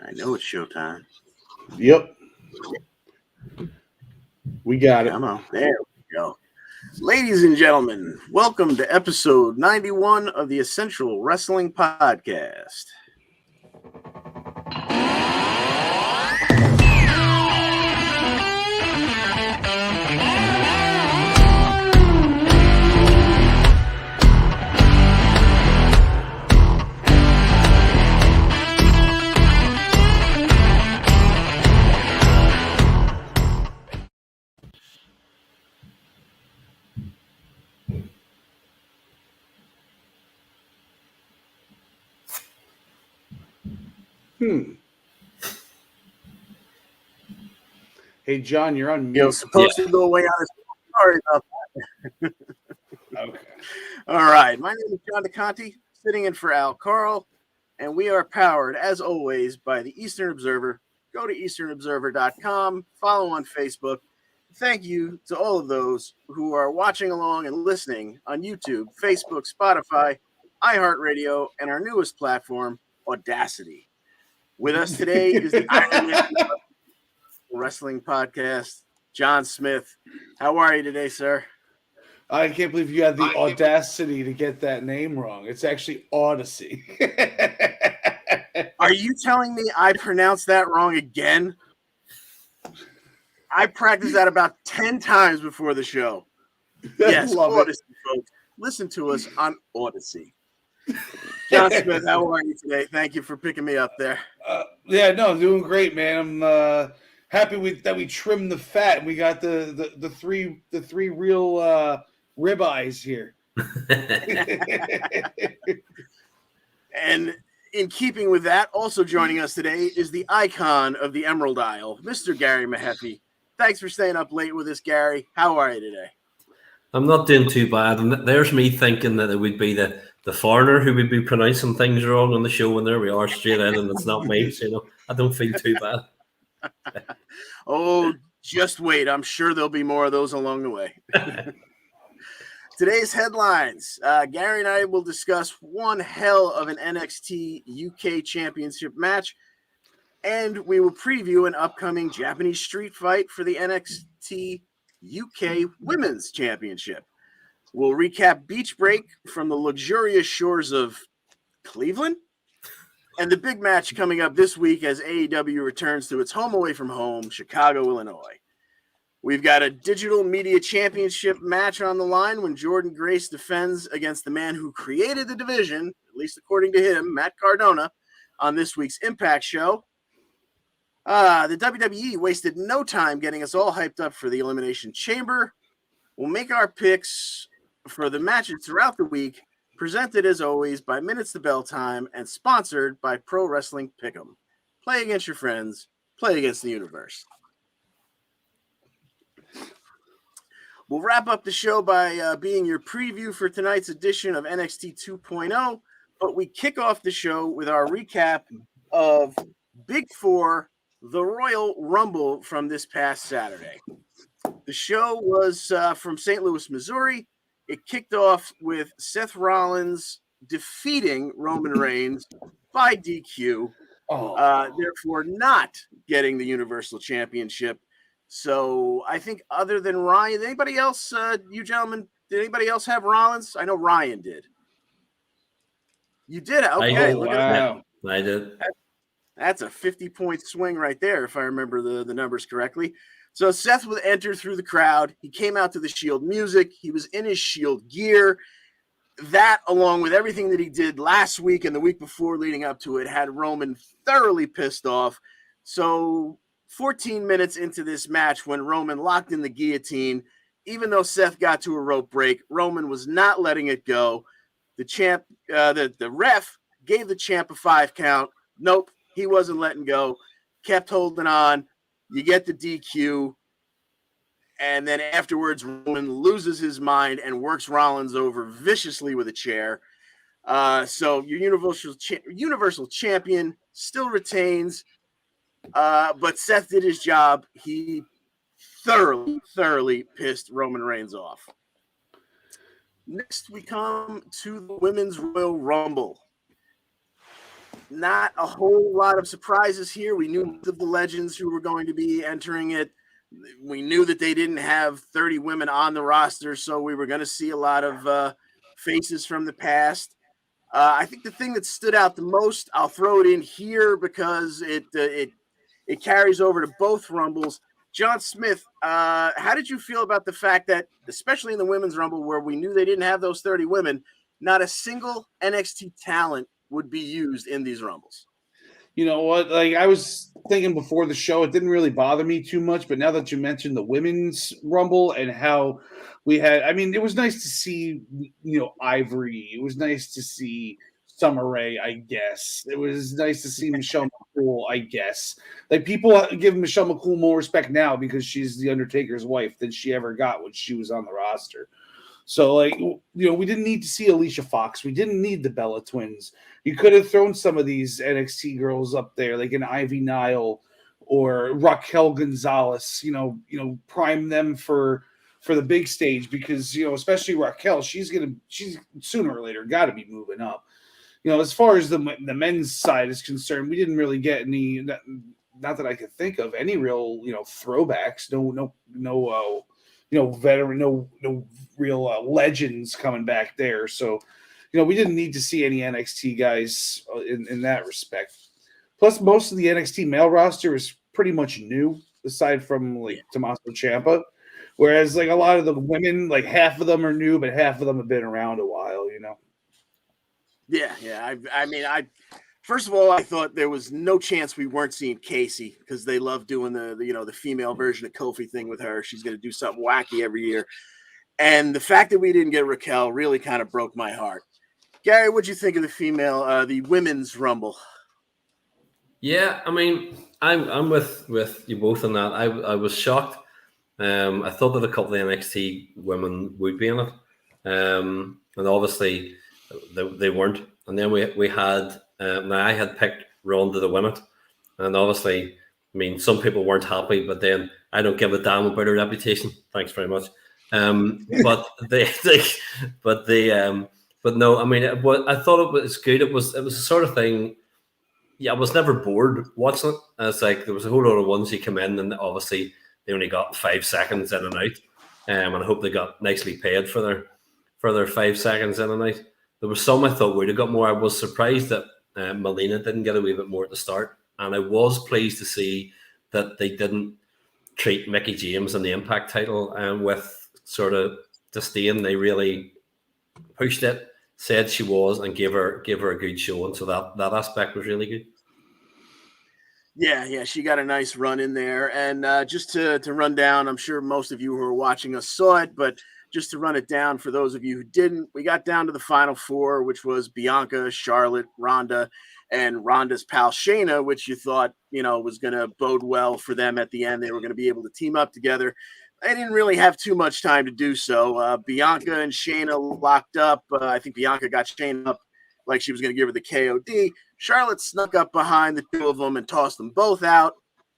I know it's showtime. Yep. We got it. Come on. There we go. Ladies and gentlemen, welcome to episode 91 of the Essential Wrestling Podcast. Hey, John, you're on mute. You're supposed to go away on his. Sorry about that. Okay. All right. My name is John DeConti, sitting in for Karl, and we are powered, as always, by the Eastern Observer. Go to easternobserver.com, follow on Facebook. Thank you to all of those who are watching along and listening on YouTube, Facebook, Spotify, iHeartRadio, and our newest platform, Audacity. With us today is the Iron Man Wrestling Podcast, John Smith. How are you today, sir? I can't believe you had the audacity to get that name wrong. It's actually Odyssey. Are you telling me I pronounced that wrong again? I practiced that about 10 times before the show. Yes, Odyssey, folks. Listen to us on Odyssey. John Smith, how are you today? Thank you for picking me up there. Doing great, man. I'm happy that we trimmed the fat and we got the three real ribeyes here. And in keeping with that, also joining us today is the icon of the Emerald Isle, Mr. Gary Mehaffy. Thanks for staying up late with us, Gary. How are you today? I'm not doing too bad. And there's me thinking that it would be the foreigner who would be pronouncing things wrong on the show, and there we are straight in, and it's not me. So, I don't feel too bad. Oh, just wait. I'm sure there'll be more of those along the way. Today's headlines. Gary and I will discuss one hell of an NXT UK Championship match, and we will preview an upcoming Japanese street fight for the NXT UK Women's Championship. We'll recap Beach Break from the luxurious shores of Cleveland, and the big match coming up this week as AEW returns to its home away from home, Chicago, Illinois. We've got a digital media championship match on the line when Jordan Grace defends against the man who created the division, at least according to him, Matt Cardona, on this week's Impact show. The WWE wasted no time getting us all hyped up for the Elimination Chamber. We'll make our picks for the matches throughout the week, presented as always by Minutes to Bell Time and sponsored by Pro Wrestling Pick'em. Play against your friends, play against the universe. We'll wrap up the show by being your preview for tonight's edition of NXT 2.0, but we kick off the show with our recap of Big Four, the Royal Rumble from this past Saturday. The show was from St. Louis, Missouri. It kicked off with Seth Rollins defeating Roman Reigns by DQ, therefore not getting the Universal Championship. So I think other than Ryan, anybody else, you gentlemen, did anybody else have Rollins? I know Ryan did. You did? Okay. Look at that. I did. That's a 50-point swing right there, if I remember the numbers correctly. So Seth would enter through the crowd. He came out to the Shield music. He was in his Shield gear. That, along with everything that he did last week and the week before leading up to it, had Roman thoroughly pissed off. So 14 minutes into this match, when Roman locked in the guillotine, even though Seth got to a rope break, Roman was not letting it go. The ref gave the champ a 5 count. Nope, he wasn't letting go. Kept holding on. You get the DQ. And then afterwards, Roman loses his mind and works Rollins over viciously with a chair. So your Universal Champion still retains. But Seth did his job. He thoroughly pissed Roman Reigns off. Next, we come to the Women's Royal Rumble. Not a whole lot of surprises here. We knew of the legends who were going to be entering it. We knew that they didn't have 30 women on the roster, so we were going to see a lot of faces from the past. I think the thing that stood out the most, I'll throw it in here because it carries over to both Rumbles. John Smith, how did you feel about the fact that, especially in the Women's Rumble, where we knew they didn't have those 30 women, not a single NXT talent would be used in these Rumbles? You know what? Like, I was thinking before the show, it didn't really bother me too much. But now that you mentioned the Women's Rumble and how we had, I mean, it was nice to see, Ivory. It was nice to see Summer Rae, I guess. It was nice to see Michelle McCool, I guess. Like, people give Michelle McCool more respect now because she's the Undertaker's wife than she ever got when she was on the roster. So, like, we didn't need to see Alicia Fox. We didn't need the Bella Twins. You could have thrown some of these NXT girls up there, like an Ivy Nile or Raquel Gonzalez. Prime them for the big stage because especially Raquel, she's sooner or later got to be moving up. As far as the men's side is concerned, we didn't really get any. Not that I could think of any real throwbacks. No veteran, no real legends coming back there. So, we didn't need to see any NXT guys in that respect. Plus, most of the NXT male roster is pretty much new, aside from like Tommaso Ciampa. Whereas, like a lot of the women, like half of them are new, but half of them have been around a while. Yeah. First of all, I thought there was no chance we weren't seeing Casey because they love doing the female version of Kofi thing with her. She's going to do something wacky every year. And the fact that we didn't get Raquel really kind of broke my heart. Gary, what'd you think of the Women's Rumble? Yeah, I mean, I'm with you both on that. I was shocked. I thought that a couple of NXT women would be in it. And obviously they weren't. And then we had I had picked Ronda to win it, and obviously, I mean, some people weren't happy, but then I don't give a damn about her reputation. Thanks very much. But no, I mean, I thought it was good. It was the sort of thing. Yeah, I was never bored watching it. It's like there was a whole lot of ones who come in, and obviously they only got 5 seconds in and out. And I hope they got nicely paid for their 5 seconds in and out. There was some I thought would have got more. I was surprised that Melina didn't get a wee bit more at the start, and I was pleased to see that they didn't treat Mickie James and the Impact title with sort of disdain. They really pushed it, said she was, and gave her a good showing. So that aspect was really good. Yeah, she got a nice run in there. And just to run down, I'm sure most of you who are watching us saw it, but just to run it down for those of you who didn't, we got down to the final four, which was Bianca, Charlotte, Ronda, and Ronda's pal Shayna, which you thought, was going to bode well for them at the end. They were going to be able to team up together. They didn't really have too much time to do so. Bianca and Shayna locked up. I think Bianca got Shayna up like she was going to give her the KOD. Charlotte snuck up behind the two of them and tossed them both out.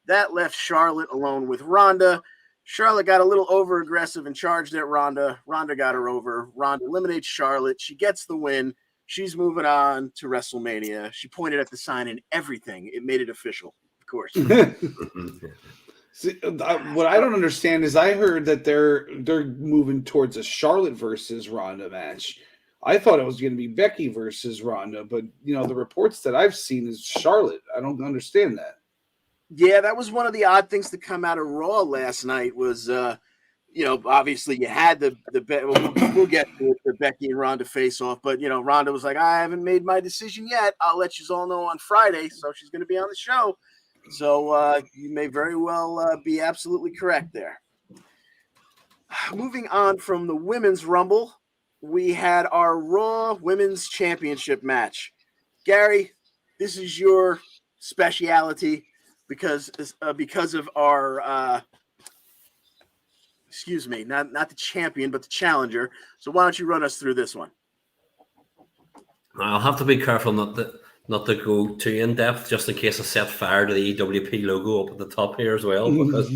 That left Charlotte alone with Ronda. Charlotte got a little over-aggressive and charged at Ronda. Ronda got her over. Ronda eliminates Charlotte. She gets the win. She's moving on to WrestleMania. She pointed at the sign and everything. It made it official, of course. See, what I don't understand is I heard that they're moving towards a Charlotte versus Ronda match. I thought it was going to be Becky versus Ronda, but the reports that I've seen is Charlotte. I don't understand that. Yeah, that was one of the odd things to come out of Raw last night was, obviously you had we'll get to the Becky and Ronda face-off, but, Ronda was like, I haven't made my decision yet. I'll let you all know on Friday, so she's going to be on the show. So you may very well be absolutely correct there. Moving on from the Women's Rumble, we had our Raw Women's Championship match. Gary, this is your speciality because of our not the champion, but the challenger. So why don't you run us through this one? I'll have to be careful not to go too in depth, just in case I set fire to the EWP logo up at the top here as well, because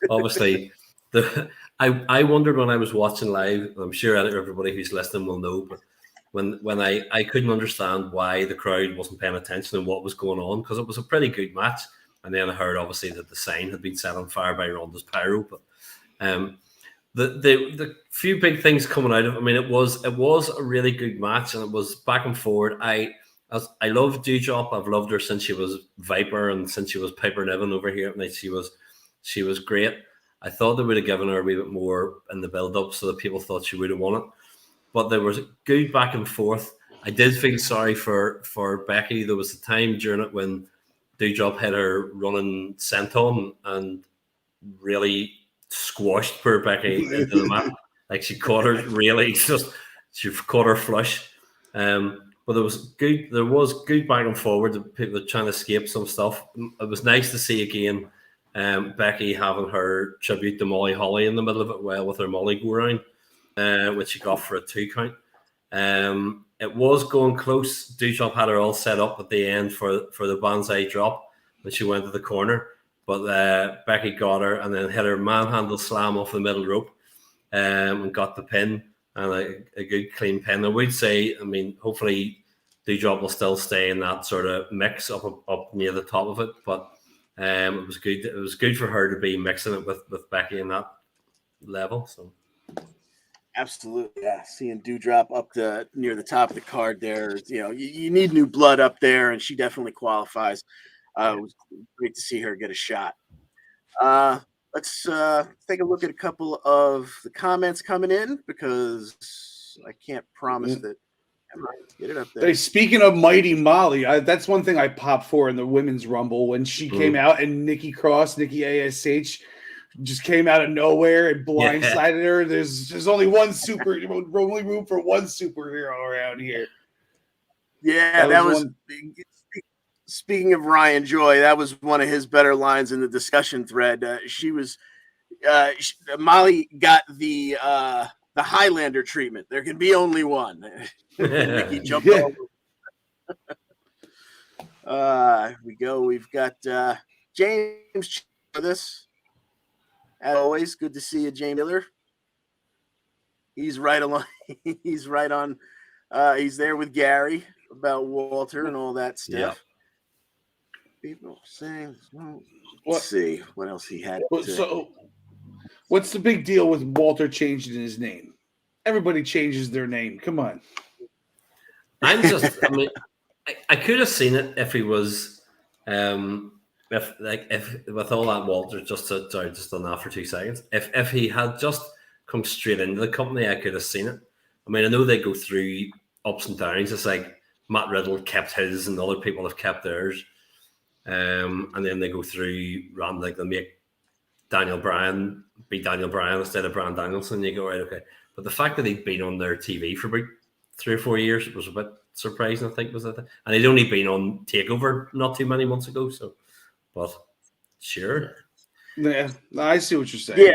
obviously I wondered when I was watching live, and I'm sure everybody who's listening will know, but when I couldn't understand why the crowd wasn't paying attention and what was going on, because it was a pretty good match. And then I heard obviously that the sign had been set on fire by Ronda's pyro. But the few big things coming out of it, I mean, it was a really good match, and it was back and forward. I love Doudrop. I've loved her since she was Viper and since she was Piper Niven over here. And she was great. I thought they would have given her a wee bit more in the build-up so that people thought she would have won it. But there was a good back and forth. I did feel sorry for Becky. There was a time during it when Doudrop had her running senton and really squashed poor Becky into the mat. Like she caught her she caught her flush. But there was good back and forward. People were trying to escape some stuff. It was nice to see again Becky having her tribute to Molly Holly in the middle of it, with her Molly go around, which she got for a 2 count. It was going close. Doudrop had her all set up at the end for the banzai drop when she went to the corner, but Becky got her and then hit her manhandle slam off the middle rope and got the pin, and a good clean pin. I would say, I mean, hopefully Doudrop will still stay in that sort of mix up near the top of it, but it was good. It was good for her to be mixing it with Becky in that level. So. Absolutely, yeah. Seeing Doudrop up near the top of the card there, you need new blood up there, and she definitely qualifies. It was great to see her get a shot. Let's take a look at a couple of the comments coming in, because I can't promise that. Come on, get it up there. Hey, speaking of Mighty Molly, that's one thing I popped for in the Women's Rumble when she came out and Nikki ASH just came out of nowhere and blindsided her. There's only only room for one superhero around here. Yeah, that was speaking of Ryan Joy, that was one of his better lines in the discussion thread. Molly got the Highlander treatment. There can be only one. Nikki jumped over. Here we go. We've got James for this. As always, good to see you, James Miller. He's right along. He's right on. He's there with Gary about Walter and all that stuff. Yeah. People saying, let's see what else he had. So, what's the big deal with Walter changing his name? Everybody changes their name. Come on. I mean, I could have seen it if he was. If with all that Walter just on that for 2 seconds, if he had just come straight into the company, I could have seen it. I mean, I know they go through ups and downs. It's like Matt Riddle kept his, and other people have kept theirs, and then they go through random, like they make Daniel Bryan be Daniel Bryan instead of Bryan Danielson. You go, right, okay, but the fact that he'd been on their TV for about 3 or 4 years was a bit surprising. I think was that, and he'd only been on Takeover not too many months ago, so. But sure. Yeah, I see what you're saying.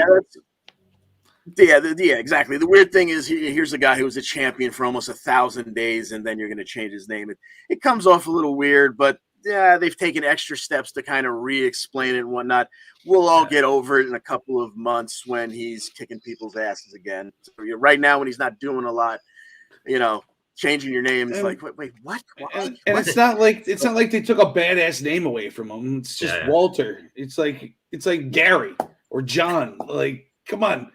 Yeah, exactly. The weird thing is, here's a guy who was a champion for almost 1,000 days, and then you're going to change his name. It comes off a little weird, but yeah, they've taken extra steps to kind of re-explain it and whatnot. We'll all get over it in a couple of months when he's kicking people's asses again. So right now, when he's not doing a lot, changing your name is like, wait, what? And it's not like they took a badass name away from him. It's just Walter. It's like Gary or John. Like, come on.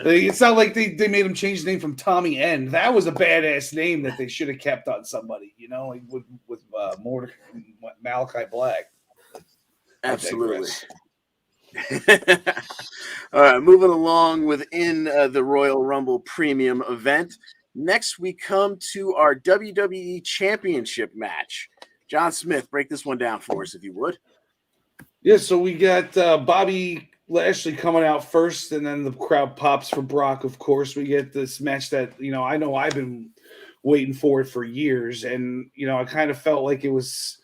Like, it's not like they made him change his name from Tommy N. That was a badass name that they should have kept on somebody, like with Malachi Black. Absolutely. All right, moving along within the Royal Rumble Premium event. Next, we come to our WWE Championship match. John Smith, break this one down for us, if you would. Yeah, so we got Bobby Lashley coming out first, and then the crowd pops for Brock, of course. We get this match that, I know I've been waiting for it for years, and, I kind of felt like it was,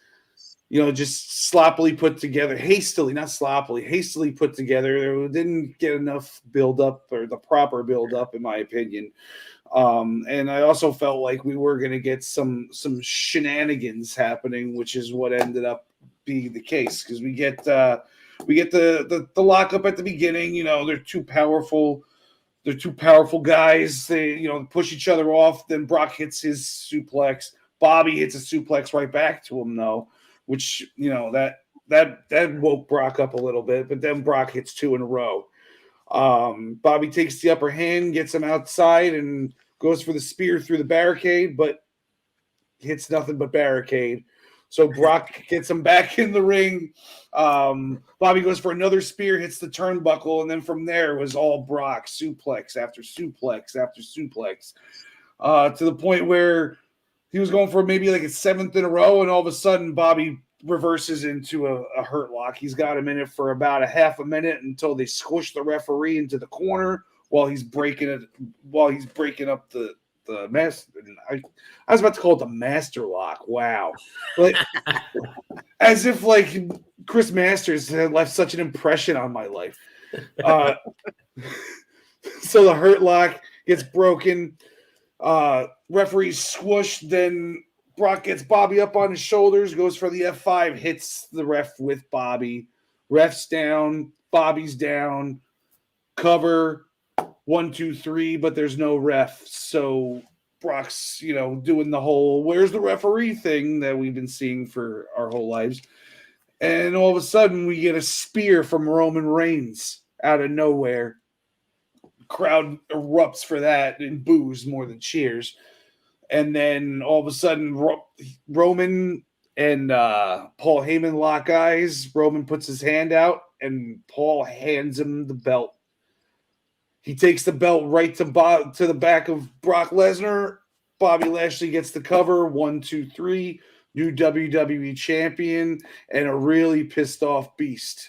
just sloppily put together, hastily put together. It didn't get enough build-up, or the proper build-up, in my opinion. And I also felt like we were going to get some shenanigans happening, which is what ended up being the case, because we get the lockup at the beginning. They're two powerful They're two powerful guys. They, push each other off. Then Brock hits his suplex. Bobby hits a suplex right back to him, though, which, that woke Brock up a little bit. But then Brock hits 2 in a row. Bobby takes the upper hand, gets him outside, and goes for the spear through the barricade, but hits nothing but barricade. So Brock gets him back in the ring. Bobby goes for another spear, hits the turnbuckle, and then from there it was all Brock, suplex after suplex after suplex, to the point where he was going for maybe like a 7th in a row, and all of a sudden Bobby reverses into a hurt lock. He's got him in it for about a half a minute until they squish the referee into the corner while he's breaking up the master. I was about to call it the master lock. Wow. Like, as if like Chris Masters had left such an impression on my life. So the hurt lock gets broken. Referee's squished. Then Brock gets Bobby up on his shoulders, goes for the F5, hits the ref with Bobby. Ref's down. Bobby's down. Cover. 1, 2, 3, but there's no ref. So Brock's, doing the whole "where's the referee" thing that we've been seeing for our whole lives. And all of a sudden we get a spear from Roman Reigns out of nowhere. Crowd erupts for that and boos more than cheers. And then all of a sudden Roman and Paul Heyman lock eyes. Roman puts his hand out and Paul hands him the belt. He takes the belt right to the back of Brock Lesnar. Bobby Lashley gets the cover. 1, 2, 3. New WWE champion and a really pissed off Beast.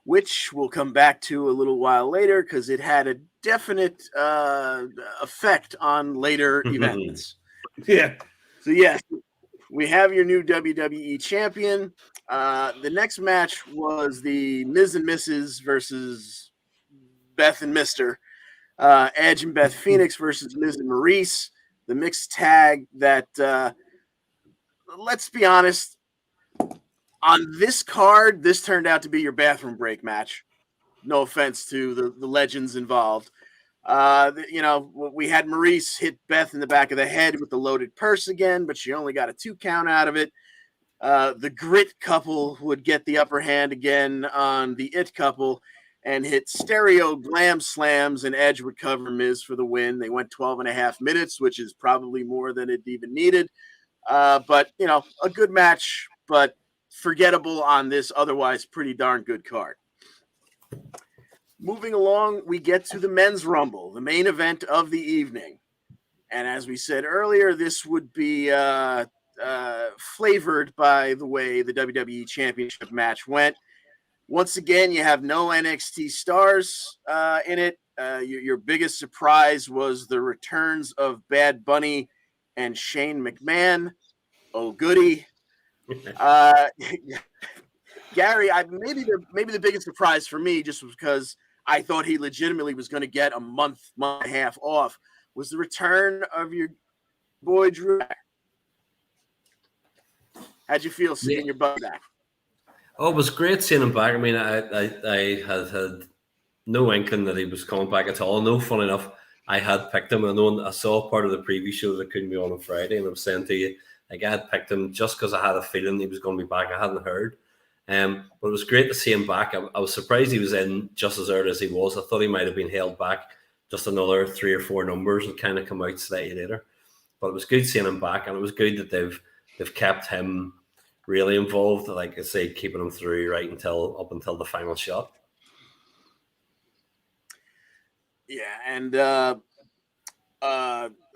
Which we'll come back to a little while later because it had a definite effect on later events. Yeah. So, yes, we have your new WWE champion. The next match was the Miz and Mrs. versus Beth and Mr. Edge and Beth Phoenix versus Miz and Maurice. The mixed tag that, let's be honest, on this card, this turned out to be your bathroom break match. No offense to the legends involved. We had Maurice hit Beth in the back of the head with the loaded purse again, but she only got a 2 count out of it. The Grit couple would get the upper hand again on the It couple and hit stereo glam slams, and Edge would cover Miz for the win. They went 12.5 minutes, which is probably more than it even needed. But, a good match, but forgettable on this otherwise pretty darn good card. Moving along, we get to the Men's Rumble, the main event of the evening. And as we said earlier, this would be flavored by the way the WWE Championship match went. Once again, you have no NXT stars in it. Your biggest surprise was the returns of Bad Bunny and Shane McMahon. Oh, goody. Gary, maybe the biggest surprise for me, just because I thought he legitimately was going to get a month and a half off, was the return of your boy Drew. How'd you feel seeing your buddy back? Oh, it was great seeing him back. I mean, I had no inkling that he was coming back at all. No, funny enough, I had picked him. I saw part of the preview show that couldn't be on Friday, and I was saying to you, like, I had picked him just because I had a feeling he was going to be back. I hadn't heard. But it was great to see him back. I was surprised he was in just as early as he was. I thought he might have been held back just another 3 or 4 numbers and kind of come out slightly later. But it was good seeing him back, and it was good that they've kept him really involved, like I say, keeping him through up until the final shot. Yeah, and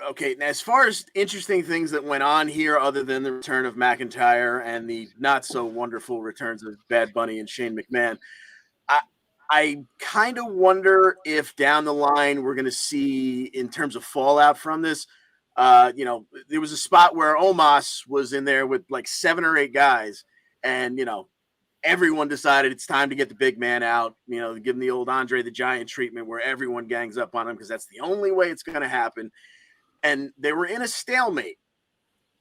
okay, now as far as interesting things that went on here, other than the return of McIntyre and the not so wonderful returns of Bad Bunny and Shane McMahon, I kind of wonder if down the line we're going to see, in terms of fallout from this, there was a spot where Omos was in there with like 7 or 8 guys, and everyone decided it's time to get the big man out, give him the old Andre the Giant treatment where everyone gangs up on him because that's the only way it's going to happen. And they were in a stalemate.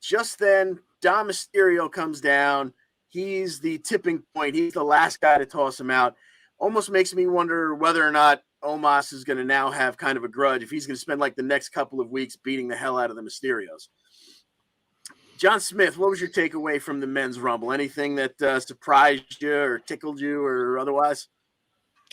Just then, Dom Mysterio comes down. He's the tipping point. He's the last guy to toss him out. almost makes me wonder whether or not Omos is going to now have kind of a grudge if he's going to spend like the next couple of weeks beating the hell out of the Mysterios. John Smith, what was your takeaway from the men's Rumble? Anything that surprised you or tickled you or otherwise?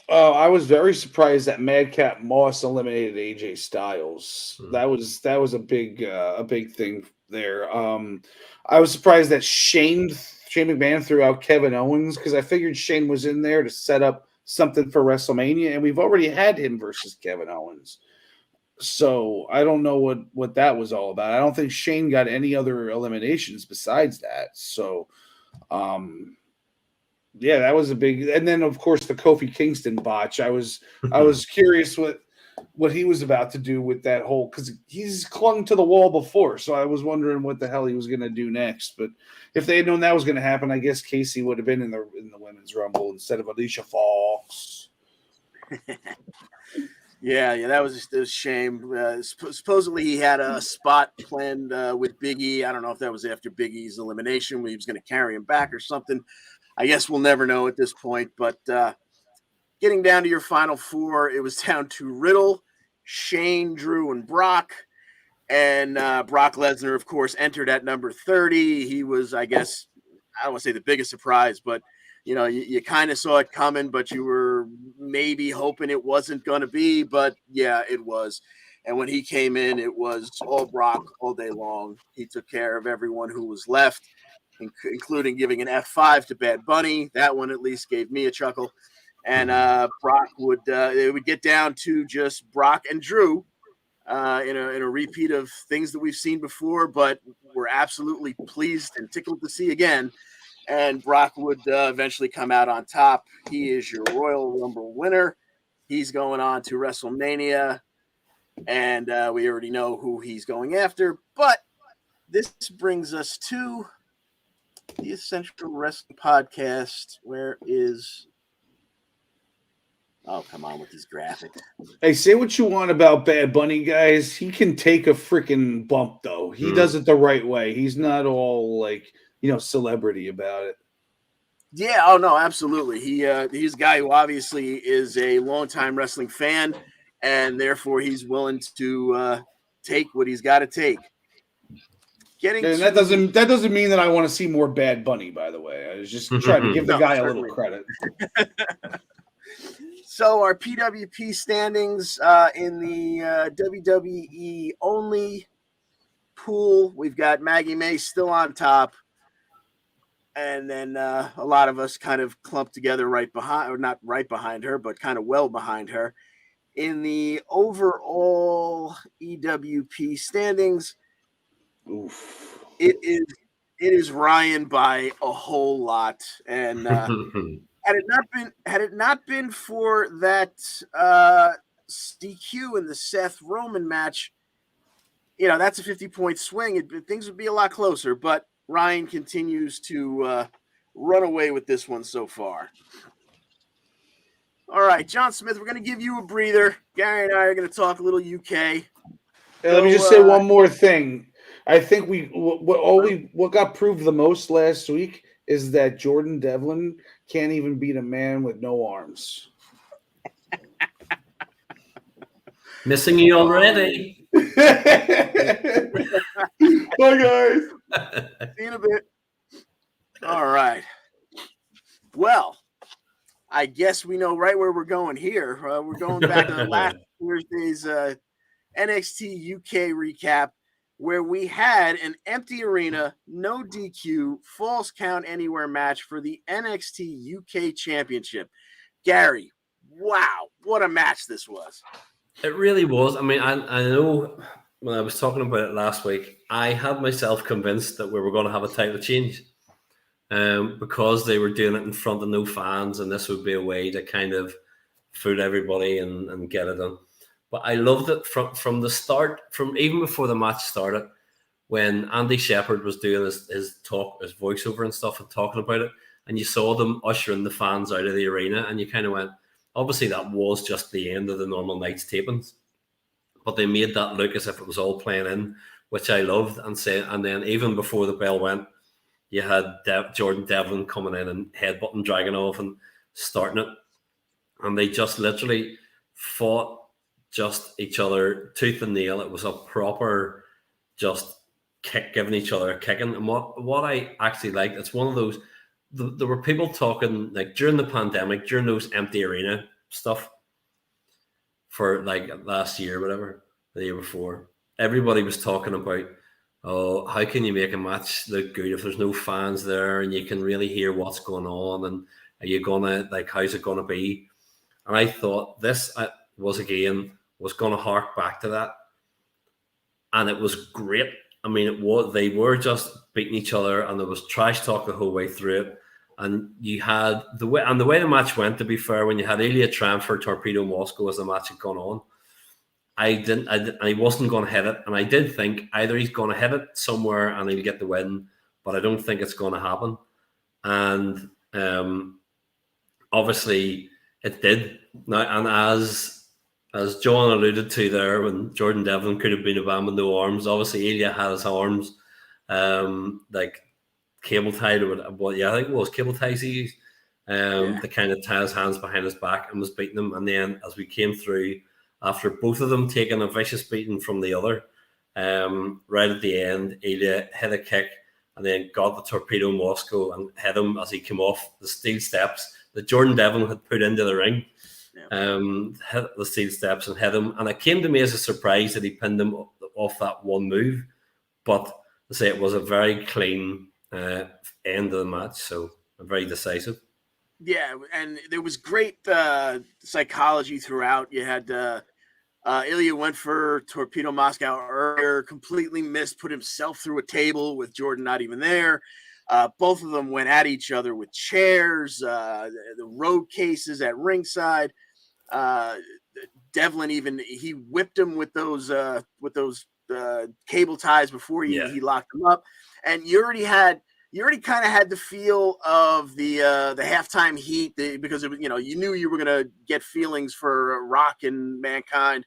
I was very surprised that Madcap Moss eliminated AJ Styles. That was a big thing there. I was surprised that Shane McMahon threw out Kevin Owens because I figured Shane was in there to set up something for WrestleMania, and we've already had him versus Kevin Owens. So I don't know what that was all about. I don't think Shane got any other eliminations besides that. So, yeah, that was a big. And then of course the Kofi Kingston botch. I was curious what he was about to do with that whole, because he's clung to the wall before. So I was wondering what the hell he was going to do next. But if they had known that was going to happen, I guess Casey would have been in the women's Rumble instead of Alicia Fox. Yeah, that was just a shame. Supposedly he had a spot planned with Big E. I don't know if that was after Big E's elimination when he was going to carry him back or something. I guess we'll never know at this point. But getting down to your final four, it was down to Riddle, Shane, Drew, and Brock. And Brock Lesnar, of course, entered at number 30. He was, I guess, I don't want to say the biggest surprise, but you kind of saw it coming, but you were maybe hoping it wasn't going to be. But yeah, it was. And when he came in, it was all Brock all day long. He took care of everyone who was left, including giving an F5 to Bad Bunny. That one at least gave me a chuckle. And Brock it would get down to just Brock and Drew in a repeat of things that we've seen before, but we're absolutely pleased and tickled to see again. And Brock would eventually come out on top. He is your Royal Rumble winner. He's going on to WrestleMania, and we already know who he's going after. But this brings us to the Essential Wrestling Podcast. Where is... Oh, come on with these graphics. Hey, say what you want about Bad Bunny, guys. He can take a freaking bump, though. He does it the right way. He's not all like... celebrity about it. Yeah, oh no, absolutely. He's a guy who obviously is a longtime wrestling fan, and therefore he's willing to take what he's got to take. That doesn't mean that I want to see more Bad Bunny, by the way. I was just trying to give the guy a little credit. So our PWP standings in the WWE only pool, we've got Maggie May still on top. And then a lot of us kind of clumped together right behind, or not right behind her, but kind of well behind her. In the overall EWP standings, it is Ryan by a whole lot. And had it not been for that DQ in the Seth Roman match, that's a 50-point swing. Things would be a lot closer, but Ryan continues to run away with this one so far. All right, John Smith, we're going to give you a breather. Gary and I are going to talk a little UK. Hey, let me just say one more thing. I think what got proved the most last week is that Jordan Devlin can't even beat a man with no arms. Missing you already. Bye, guys. See you in a bit. All right. Well, I guess we know right where we're going here. We're going back to last Thursday's NXT UK recap, where we had an empty arena, no DQ, false count anywhere match for the NXT UK Championship. Gary, wow, what a match this was. It really was. I mean, I know when I was talking about it last week, I had myself convinced that we were going to have a title change because they were doing it in front of no fans, and this would be a way to kind of fool everybody and get it done. But I loved it from the start, from even before the match started, when Andy Shepherd was doing his voiceover and stuff and talking about it, and you saw them ushering the fans out of the arena, and you kind of went, obviously that was just the end of the normal night's tapings, but they made that look as if it was all playing in, which I loved. And then even before the bell went, you had Jordan Devlin coming in and headbutting Dragunov and starting it. and they just literally fought just each other tooth and nail. It was a proper just giving each other a kicking. And what I actually liked, it's one of those. There were people talking like during the pandemic, during those empty arena stuff for like last year, whatever, the year before. Everybody was talking about, oh, how can you make a match look good if there's no fans there and you can really hear what's going on, and are you gonna like how's it gonna be? And I thought this was gonna hark back to that, and it was great. I mean, they were just beating each other, and there was trash talk the whole way through it. And you had the way the match went. To be fair, when you had Ilya trying for Torpedo Moscow as the match had gone on, I wasn't going to hit it, and I did think either he's going to hit it somewhere and he'll get the win, but I don't think it's going to happen. And obviously it did. Now, and as John alluded to there, when Jordan Devlin could have been a man with no arms, obviously Ilya had his arms like cable tied, or what? Yeah, I think it was cable ties he used. The kind of tie his hands behind his back and was beating them. And then as we came through, after both of them taking a vicious beating from the other, right at the end, Ilya hit a kick and then got the Torpedo Moscow and hit him as he came off the steel steps that Jordan Devlin had put into the ring. Hit the steel steps and hit him. And it came to me as a surprise that he pinned him off that one move. But I say it was a very clean end of the match, so very decisive. Yeah, and there was great psychology throughout. You had Ilya went for Torpedo Moscow earlier, completely missed, put himself through a table with Jordan not even there. Both of them went at each other with chairs, the road cases at ringside. Devlin he whipped him with those cable ties before he locked him up, and you already kind of had the feel of the halftime heat because it was, you knew you were going to get feelings for Rock and Mankind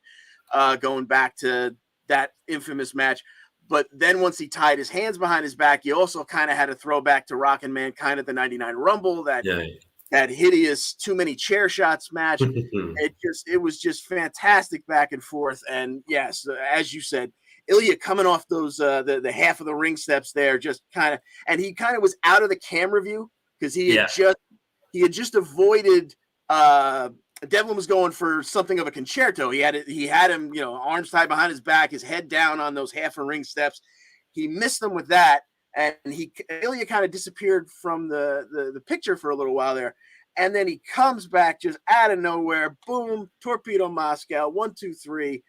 going back to that infamous match. But then once he tied his hands behind his back, you also kind of had a throwback to Rock and Mankind at the 99 Rumble, that hideous too many chair shots match. It was just fantastic back and forth. And yes, as you said, Ilya coming off those the half of the ring steps there, just kind of, and he kind of was out of the camera view because he had just avoided. Devlin was going for something of a concerto. He had him, arms tied behind his back, his head down on those half a ring steps. He missed them with that, and Ilya kind of disappeared from the picture for a little while there, and then he comes back just out of nowhere. Boom! Torpedo Moscow. 1, 2, 3.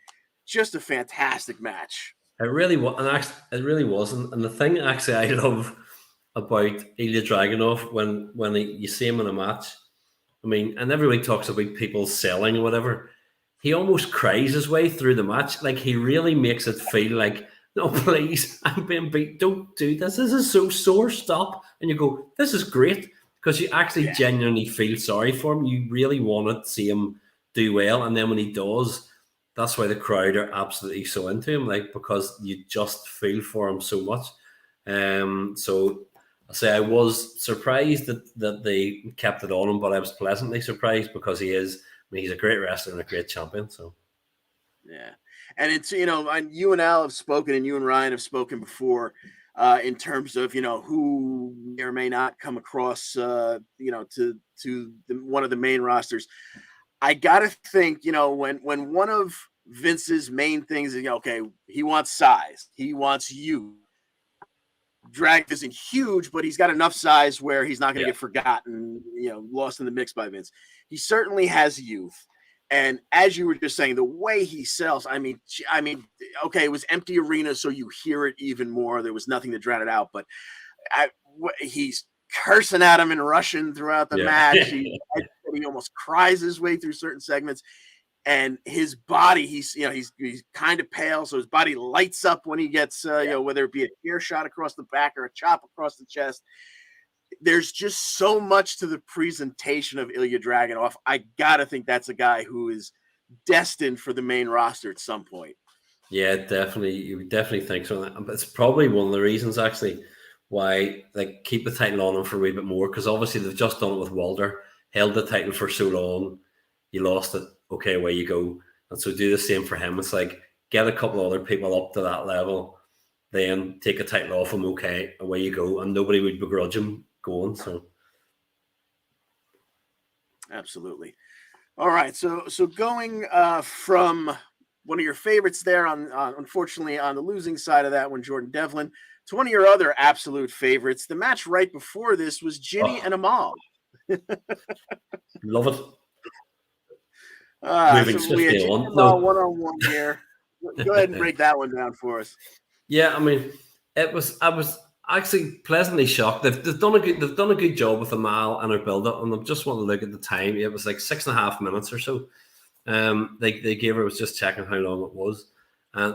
Just a fantastic match. It really was, and actually, it really wasn't. And the thing actually I love about Ilya Dragunov when you see him in a match, I mean, and everybody talks about people selling or whatever, he almost cries his way through the match. Like, he really makes it feel like, no, please, I'm being beat. Don't do this. This is so sore. Stop. And you go, this is great, because you actually genuinely feel sorry for him. You really want to see him do well. And then when he does, that's why the crowd are absolutely so into him, like, because you just feel for him so much. So I say I was surprised that they kept it on him, but I was pleasantly surprised because he's a great wrestler and a great champion. So yeah, and it's and you and Al have spoken, and you and Ryan have spoken before, in terms of who may or may not come across to one of the main rosters. I gotta think, when one of Vince's main things is, okay, he wants size, he wants youth. Drag isn't huge, but he's got enough size where he's not going to get forgotten, lost in the mix by Vince. He certainly has youth, and as you were just saying, the way he sells, I mean, okay, it was empty arena, so you hear it even more. There was nothing to drown it out, but he's cursing at him in Russian throughout the match. He almost cries his way through certain segments, and his body, he's kind of pale, so his body lights up when he gets whether it be a chair shot across the back or a chop across the chest. There's just so much to the presentation of Ilya Dragunov. I gotta think that's a guy who is destined for the main roster at some point. Yeah, definitely. You would definitely think so. But it's probably one of the reasons actually why keep the title on him for a wee bit more, because obviously they've just done it with Walter, held the title for so long. you lost it. Okay, away you go. And so do the same for him. It's like get a couple of other people up to that level, then take a title off him. Okay, away you go, and nobody would begrudge him going. So absolutely. All right, so going from one of your favorites there on unfortunately on the losing side of that one, Jordan Devlin, to one of your other absolute favorites. The match right before this was Ginny and Amal. Love it. Moving so we had Ginny and Amal one-on-one here. Go ahead and break that one down for us. Yeah, I mean, I was actually pleasantly shocked. They've done a good job with Amal and her build-up, and I just want to look at the time. It was like 6.5 minutes or so. They gave her. I was just checking how long it was.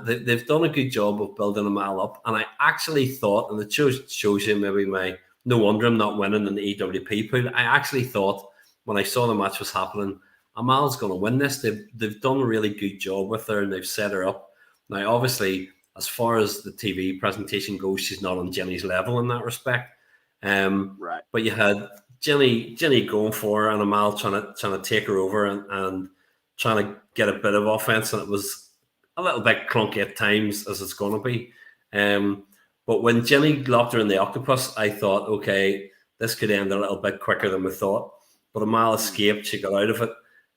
They've done a good job of building Amal up, and I actually thought, and it shows you maybe no wonder I'm not winning in the EWP pool. I actually thought when I saw the match was happening, Amal's going to win this. They've done a really good job with her, and they've set her up. Now, obviously, as far as the TV presentation goes, she's not on Jenny's level in that respect. Right. But you had Jenny going for her, and Amal trying to take her over and trying to get a bit of offense, and it was a little bit clunky at times, as it's going to be. But when Jenny locked her in the octopus, I thought, okay, this could end a little bit quicker than we thought. But Amal escaped. She got out of it,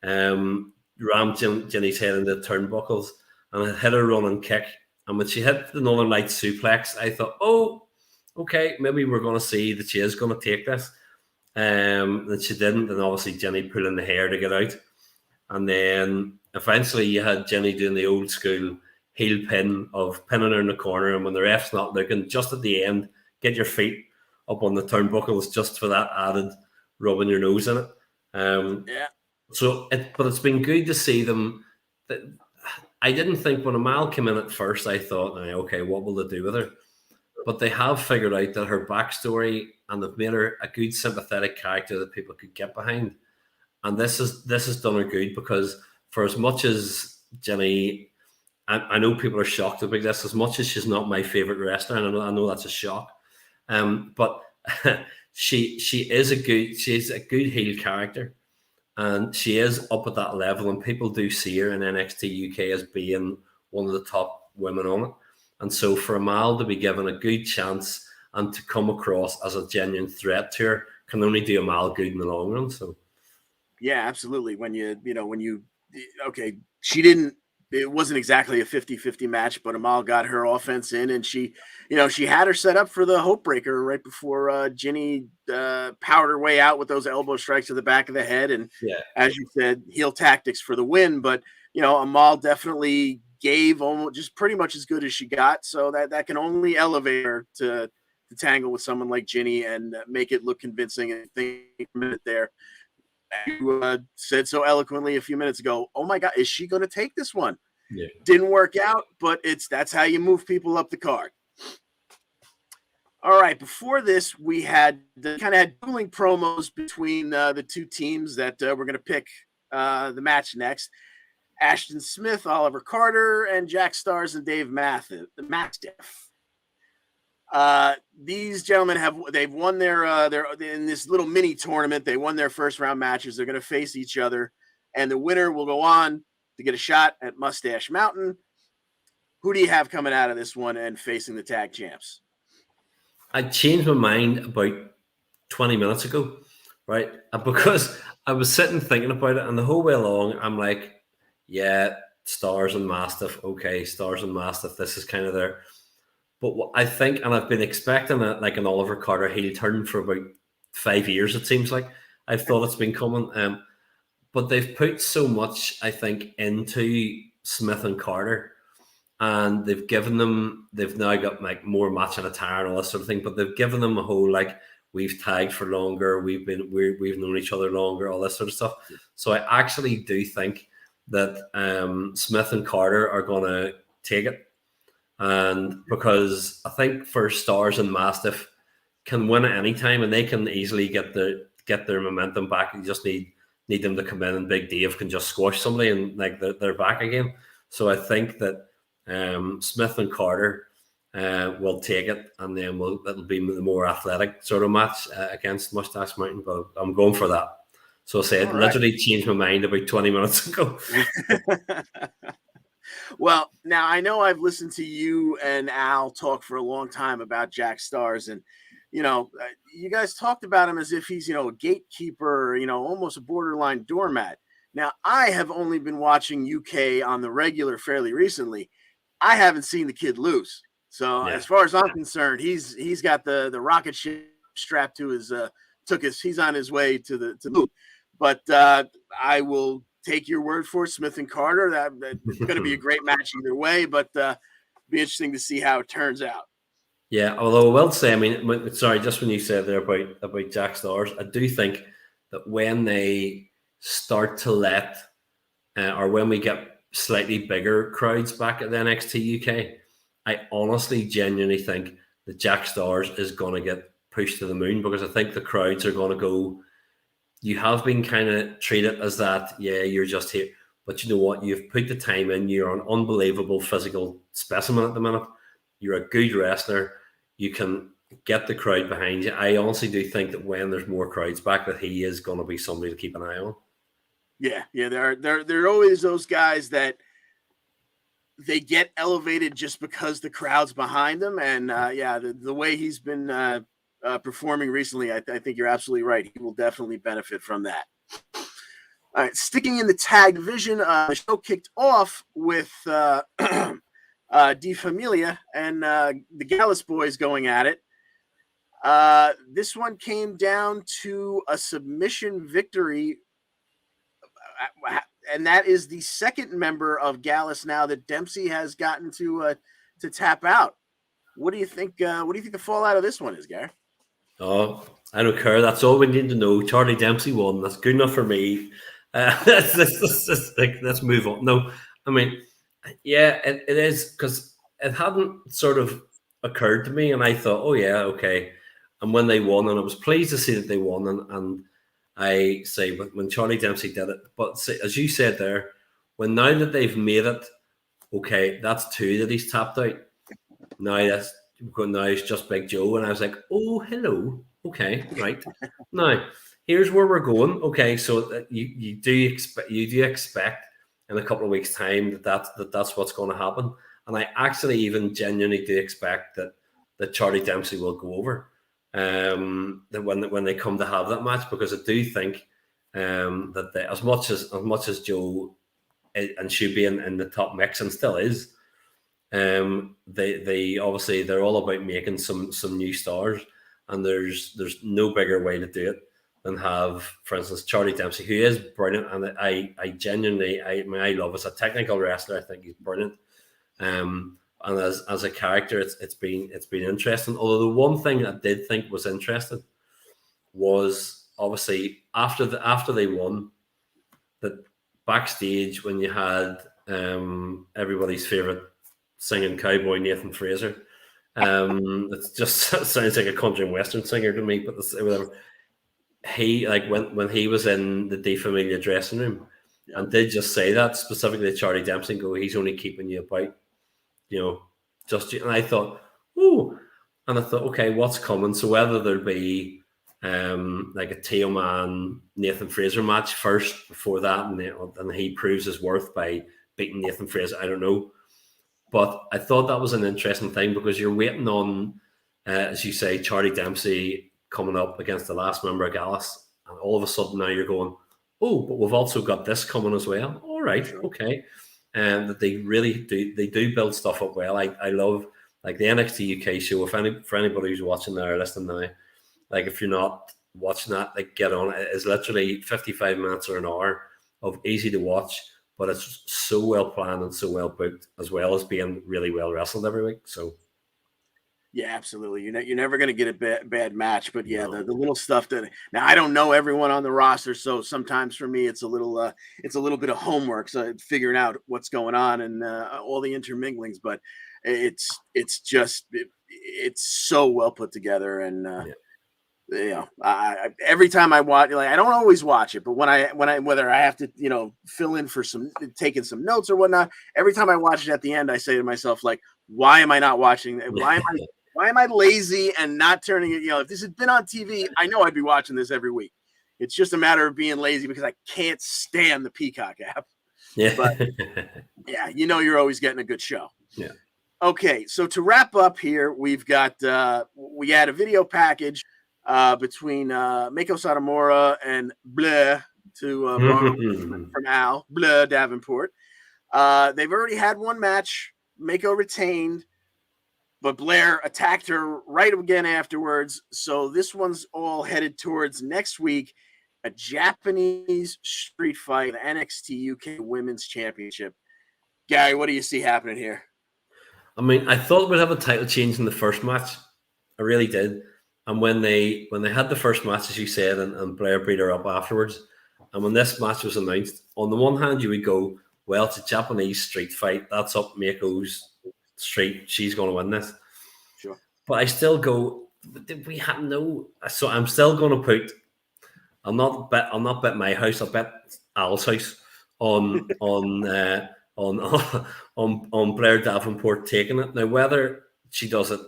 rammed Jenny's head into the turnbuckles, and it hit her running kick. And when she hit the Northern Lights suplex, I thought, oh, okay, maybe we're going to see that she is going to take this. That she didn't, and obviously Jenny pulling the hair to get out. And then eventually you had Jenny doing the old school heel pin of pinning her in the corner, and when the ref's not looking, just at the end, get your feet up on the turnbuckles just for that added rubbing your nose in it. Yeah. But it's been good to see them. I didn't think when Amal came in at first, I thought, okay, what will they do with her? But they have figured out that her backstory, and they've made her a good sympathetic character that people could get behind. And this has done her good, because for as much as Jenny, I know people are shocked about this, as much as she's not my favorite wrestler, and I know that's a shock. But she's a good heel character, and she is up at that level, and people do see her in NXT UK as being one of the top women on it. And so for Amal to be given a good chance and to come across as a genuine threat to her can only do Amal good in the long run. So yeah, absolutely. It wasn't exactly a 50-50 match, but Amal got her offense in, and she had her set up for the Hope Breaker right before Ginny powered her way out with those elbow strikes to the back of the head. And as you said, heel tactics for the win. But, Amal definitely gave almost just pretty much as good as she got. So that can only elevate her to tangle with someone like Ginny and make it look convincing. And think a minute there. You said so eloquently a few minutes ago, oh my God, is she going to take this one? Yeah. Didn't work out, but that's how you move people up the card. All right, before this, we had dueling promos between the two teams that we're going to pick the match next. Ashton Smith, Oliver Carter, and Jack Stars and Dave Mastiff. These gentlemen they've won their in this little mini tournament. They won their first round matches. They're going to face each other, and the winner will go on to get a shot at Mustache Mountain. Who do you have coming out of this one and facing the tag champs? I changed my mind about 20 minutes ago, right? Because I was sitting thinking about it, and the whole way along, I'm like, yeah, Stars and Mastiff. Okay, Stars and Mastiff. This is kind of their. But what I think, and I've been expecting an Oliver Carter heel turn for about 5 years, it seems like. I thought it's been coming. But they've put so much, I think, into Smith and Carter. And they've now got more matching attire and all that sort of thing. But they've given them a whole, we've tagged for longer, we've known each other longer, all this sort of stuff. So I actually do think that Smith and Carter are going to take it. And because I think for Stars and Mastiff can win at any time, and they can easily get their momentum back. You just need them to come in, and Big Dave can just squash somebody, and they're back again. So I think that Smith and Carter will take it, and then it'll be the more athletic sort of match against Mustache Mountain. But I'm going for that. So I said, literally changed my mind about 20 minutes ago. Well, now I know I've listened to you and Al talk for a long time about Jack Stars, and you guys talked about him as if he's a gatekeeper, almost a borderline doormat. Now I have only been watching UK on the regular fairly recently. I haven't seen the kid loose, so as far as I'm concerned, he's got the rocket ship strapped to his he's on his way to the loop. But I will take your word for it, Smith and Carter. That's going to be a great match either way, but be interesting to see how it turns out. Yeah, although I will say, I mean, sorry, just when you said there about Jack Stars, I do think that when they start to let, or when we get slightly bigger crowds back at the NXT UK, I honestly, genuinely think that Jack Stars is going to get pushed to the moon, because I think the crowds are going to go, you have been kind of treated as that, you're just here. But you know what? You've put the time in. You're an unbelievable physical specimen at the minute. You're a good wrestler. You can get the crowd behind you. I honestly do think that when there's more crowds back, that he is going to be somebody to keep an eye on. Yeah. There are always those guys that they get elevated just because the crowd's behind them. And the way he's been performing recently, I think you're absolutely right. He will definitely benefit from that. All right, sticking in the tag division, the show kicked off with Di Familia and the Gallus boys going at it. This one came down to a submission victory, and that is the second member of Gallus now that Dempsey has gotten to tap out. What do you think? What do you think the fallout of this one is, Gary? Oh, I don't care. That's all we need to know. Charlie Dempsey won. That's good enough for me. Let's move on. No, I mean, it is, because it hadn't sort of occurred to me, and I thought, oh yeah, okay. And when they won, and I was pleased to see that they won, and I say when Charlie Dempsey did it, but as you said there, now that they've made it, okay, that's two that he's tapped out. Now it's just Big Joe, and I was like, oh, hello, okay, right. Now here's where we're going. Okay, so you do expect in a couple of weeks' time that's what's going to happen, and I actually even genuinely do expect that Charlie Dempsey will go over that when they come to have that match, because I do think that they, as much as Joe and should be in the top mix and still is, they obviously they're all about making some new stars, and there's no bigger way to do it than have, for instance, Charlie Dempsey, who is brilliant, and I genuinely I love as a technical wrestler. I think he's brilliant, and as a character, it's been interesting. Although the one thing I did think was interesting was obviously after they won, that backstage when you had everybody's favorite singing cowboy Nathan Fraser, it just sounds like a country and western singer to me, but whatever. He, like, when he was in the Di Familia dressing room, and did just say that specifically to Charlie Dempsey, and go, he's only keeping you about, just you. And I thought, okay, what's coming? So whether there'll be like a Teo Man Nathan Fraser match first before that, and he proves his worth by beating Nathan Fraser, I don't know. But I thought that was an interesting thing, because you're waiting on, as you say, Charlie Dempsey coming up against the last member of Gallus, and all of a sudden now you're going, oh, but we've also got this coming as well. All right, okay. And that they really do build stuff up well. I love, like, the NXT UK show. For anybody who's watching there or listening now, like, if you're not watching that, like, get on it. It's literally 55 minutes or an hour of easy to watch, but it's so well planned and so well booked, as well as being really well wrestled every week. So yeah, absolutely. You're never going to get a bad match, but yeah, the little stuff that, now I don't know everyone on the roster, so sometimes for me it's a little bit of homework, so figuring out what's going on and all the interminglings. But it's so well put together, and every time I watch, like, I don't always watch it, but when I whether I have to fill in for taking some notes or whatnot, every time I watch it at the end, I say to myself, like, why am I not watching? Why am I lazy and not turning it? If this had been on TV, I know I'd be watching this every week. It's just a matter of being lazy because I can't stand the Peacock app. Yeah. But yeah, you're always getting a good show. Yeah. Okay, so to wrap up here, we've got we had a video package between Meiko Satomura and Bleh to borrow from Al Bleh Davenport. They've already had one match. Meiko retained, but Blair attacked her right again afterwards. So this one's all headed towards next week, a Japanese street fight, the NXT UK Women's Championship. Gary, what do you see happening here? I mean, I thought we'd have a title change in the first match. I really did. And when they had the first match, as you said, and Blair beat her up afterwards, and when this match was announced, on the one hand, you would go, well, it's a Japanese street fight. That's up Mako's street. She's going to win this. Sure. But I still go, we have no... So I'm still going to put... I'll not bet my house. I'll bet Al's house on Blair Davenport taking it. Now, whether she does it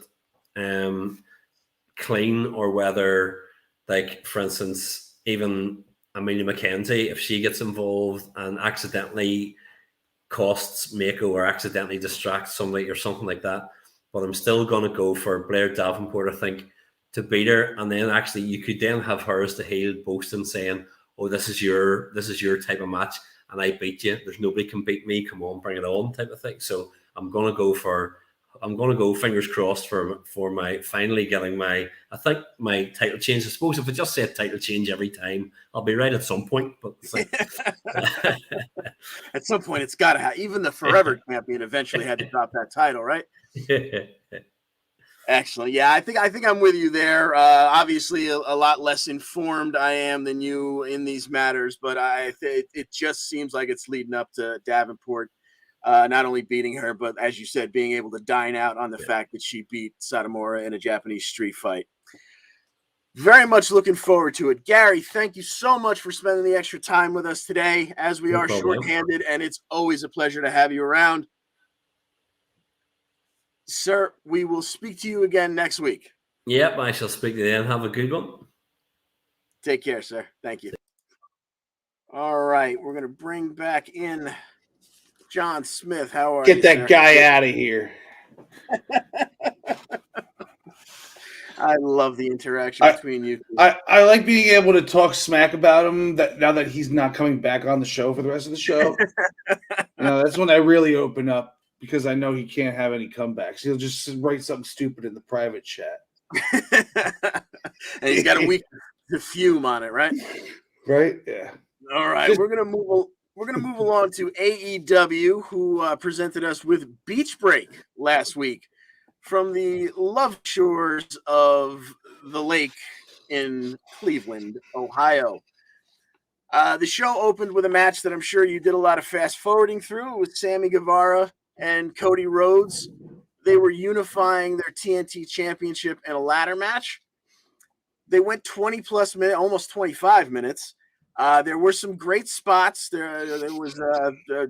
clean or whether, like, for instance, even Amelia McKenzie, if she gets involved and accidentally costs Mako or accidentally distracts somebody or something like that, but I'm still going to go for Blair Davenport, I think, to beat her. And then actually you could then have her as the heel boasting, saying, oh, this is your type of match, and I beat you. There's nobody can beat me. Come on, bring it on, type of thing. So I'm gonna go fingers crossed for my finally getting my title change. I suppose if I just say title change every time, I'll be right at some point. But at some point, it's got to happen. Even the Forever Champion eventually had to drop that title, right? Excellent. Yeah, I think I'm with you there. Obviously, a lot less informed I am than you in these matters, but it just seems like it's leading up to Davenport not only beating her, but as you said, being able to dine out on the fact that she beat Satomura in a Japanese street fight. Very much looking forward to it. Gary, thank you so much for spending the extra time with us today, as we are shorthanded, and it's always a pleasure to have you around. Sir, we will speak to you again next week. Yep, I shall speak to you then. Have a good one. Take care, sir. Thank you. All right, we're going to bring back in John Smith. How are you, Get that guy out of here. I love the interaction between you two. I like being able to talk smack about him now that he's not coming back on the show for the rest of the show. That's when I really open up, because I know he can't have any comebacks. He'll just write something stupid in the private chat. And he's got a week to fume on it, right? Right? Yeah. All right. We're gonna move along to AEW, who presented us with Beach Break last week from the love shores of the lake in Cleveland, Ohio. The show opened with a match that I'm sure you did a lot of fast forwarding through with Sammy Guevara and Cody Rhodes. They were unifying their TNT championship in a ladder match. They went 20 plus minutes, almost 25 minutes. There were some great spots. There was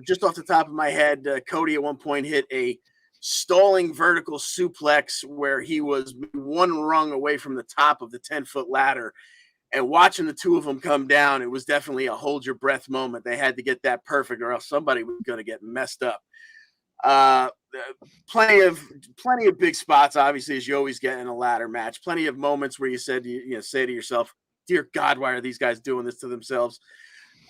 just off the top of my head, Cody at one point hit a stalling vertical suplex where he was one rung away from the top of the 10-foot ladder. And watching the two of them come down, it was definitely a hold your breath moment. They had to get that perfect, or else somebody was going to get messed up. Plenty of big spots, obviously, as you always get in a ladder match. Plenty of moments where you say to yourself, dear God, why are these guys doing this to themselves?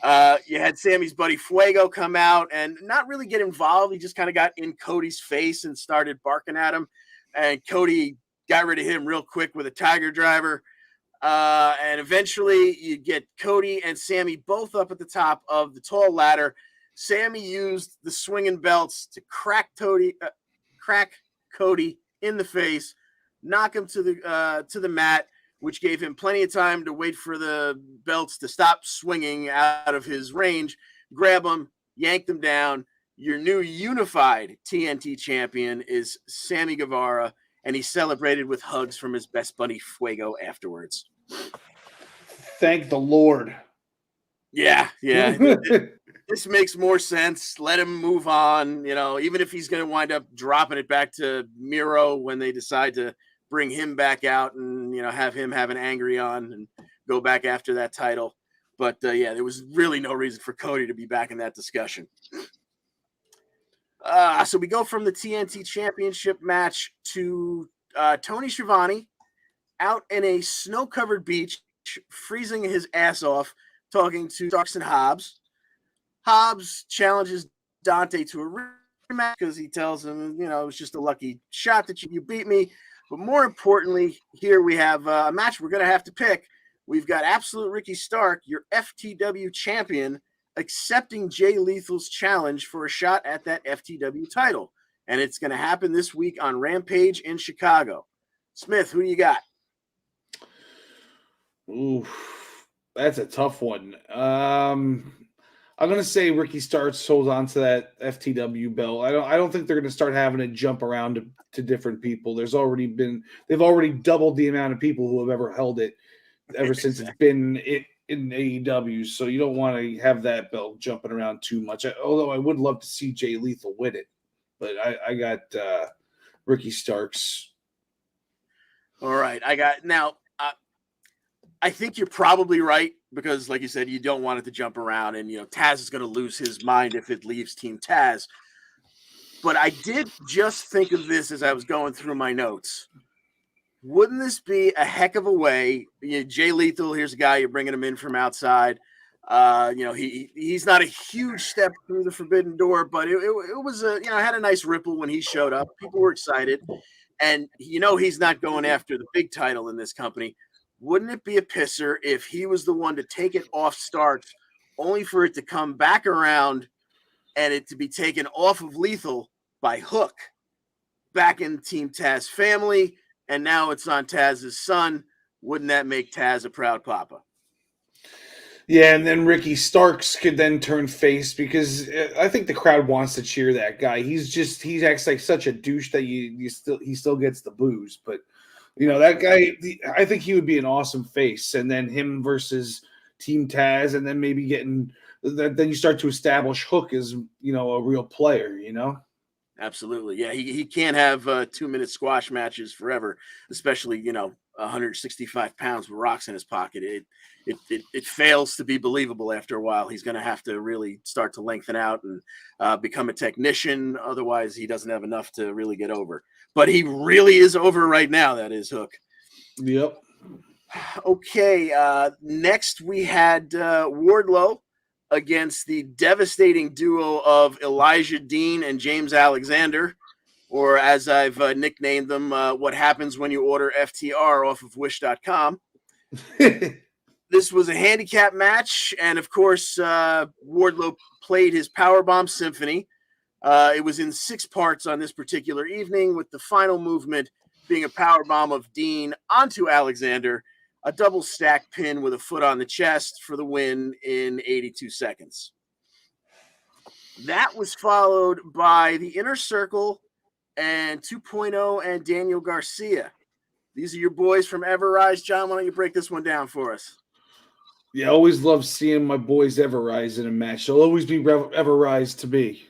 You had Sammy's buddy Fuego come out and not really get involved. He just kind of got in Cody's face and started barking at him. And Cody got rid of him real quick with a Tiger Driver. And eventually you get Cody and Sammy both up at the top of the tall ladder. Sammy used the swinging belts to crack Cody in the face, knock him to the mat, which gave him plenty of time to wait for the belts to stop swinging out of his range, grab him, yank them down. Your new unified TNT champion is Sammy Guevara, and he celebrated with hugs from his best buddy Fuego afterwards. Thank the Lord. Yeah. This makes more sense. Let him move on. Even if he's going to wind up dropping it back to Miro when they decide to bring him back out and, have him have an angry on and go back after that title. But yeah, there was really no reason for Cody to be back in that discussion. So we go from the TNT Championship match to Tony Schiavone out in a snow-covered beach, freezing his ass off, talking to Starks and Hobbs. Hobbs challenges Dante to a rematch because he tells him, it was just a lucky shot that you beat me. But more importantly, here we have a match we're going to have to pick. We've got Absolute Ricky Stark, your FTW champion, accepting Jay Lethal's challenge for a shot at that FTW title. And it's going to happen this week on Rampage in Chicago. Smith, who do you got? Ooh, that's a tough one. I'm going to say Ricky Starks holds on to that FTW belt. I don't think they're going to start having to jump around to different people. They've already doubled the amount of people who have ever held it ever since it's been in AEW. So you don't want to have that belt jumping around too much. Although I would love to see Jay Lethal win it, but I got Ricky Starks. All right, I think you're probably right because, like you said, you don't want it to jump around, and Taz is going to lose his mind if it leaves Team Taz. But I did just think of this as I was going through my notes. Wouldn't this be a heck of a way? Jay Lethal, here's a guy, you're bringing him in from outside. He's not a huge step through the forbidden door, but it was had a nice ripple when he showed up. People were excited, and he's not going after the big title in this company. Wouldn't it be a pisser if he was the one to take it off Starks, only for it to come back around and it to be taken off of Lethal by Hook back in Team Taz family? And now it's on Taz's son. Wouldn't that make Taz a proud papa? Yeah, and then Ricky Starks could then turn face because I think the crowd wants to cheer that guy. He acts like such a douche that he still gets the boos. But that guy, I think he would be an awesome face. And then him versus Team Taz, and then maybe then you start to establish Hook as a real player. Absolutely. Yeah, he can't have 2-minute squash matches forever, especially, 165 pounds with rocks in his pocket. It fails to be believable after a while. He's going to have to really start to lengthen out and become a technician. Otherwise, he doesn't have enough to really get over. But he really is over right now, that is Hook. Yep. Okay, next we had Wardlow against the devastating duo of Elijah Dean and James Alexander, or as I've nicknamed them, what happens when you order FTR off of Wish.com. This was a handicap match, and of course, Wardlow played his Powerbomb Symphony. It was in 6 parts on this particular evening, with the final movement being a powerbomb of Dean onto Alexander, a double stack pin with a foot on the chest for the win in 82 seconds. That was followed by the Inner Circle and 2.0 and Daniel Garcia. These are your boys from Everrise. John, why don't you break this one down for us? Yeah, I always love seeing my boys Everrise in a match. They'll always be Everrise to me.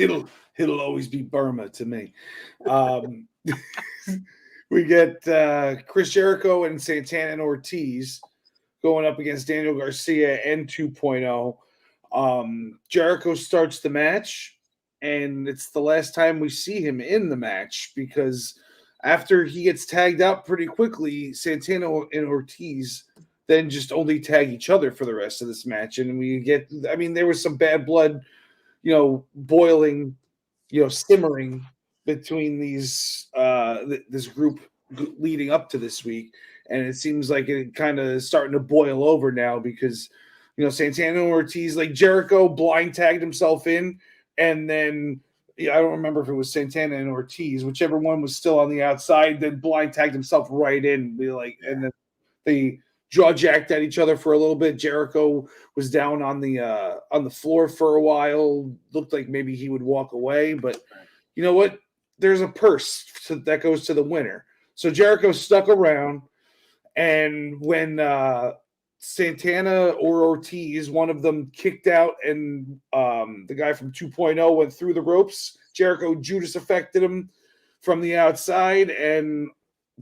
It'll always be Burma to me. We get Chris Jericho and Santana and Ortiz going up against Daniel Garcia and 2.0. Jericho starts the match, and it's the last time we see him in the match because after he gets tagged out pretty quickly, Santana and Ortiz then just only tag each other for the rest of this match. And there was some bad blood, boiling, simmering between these this group leading up to this week, and it seems like it kind of starting to boil over now because Santana and Ortiz, like Jericho blind tagged himself in, and then I don't remember if it was Santana and Ortiz, whichever one was still on the outside, then blind tagged himself right in, and then they jaw jacked at each other for a little bit. Jericho was down on the floor for a while, looked like maybe he would walk away, but you know what? There's a purse that goes to the winner. So Jericho stuck around, and when Santana or Ortiz, one of them kicked out, and the guy from 2.0 went through the ropes, Jericho Judas affected him from the outside, and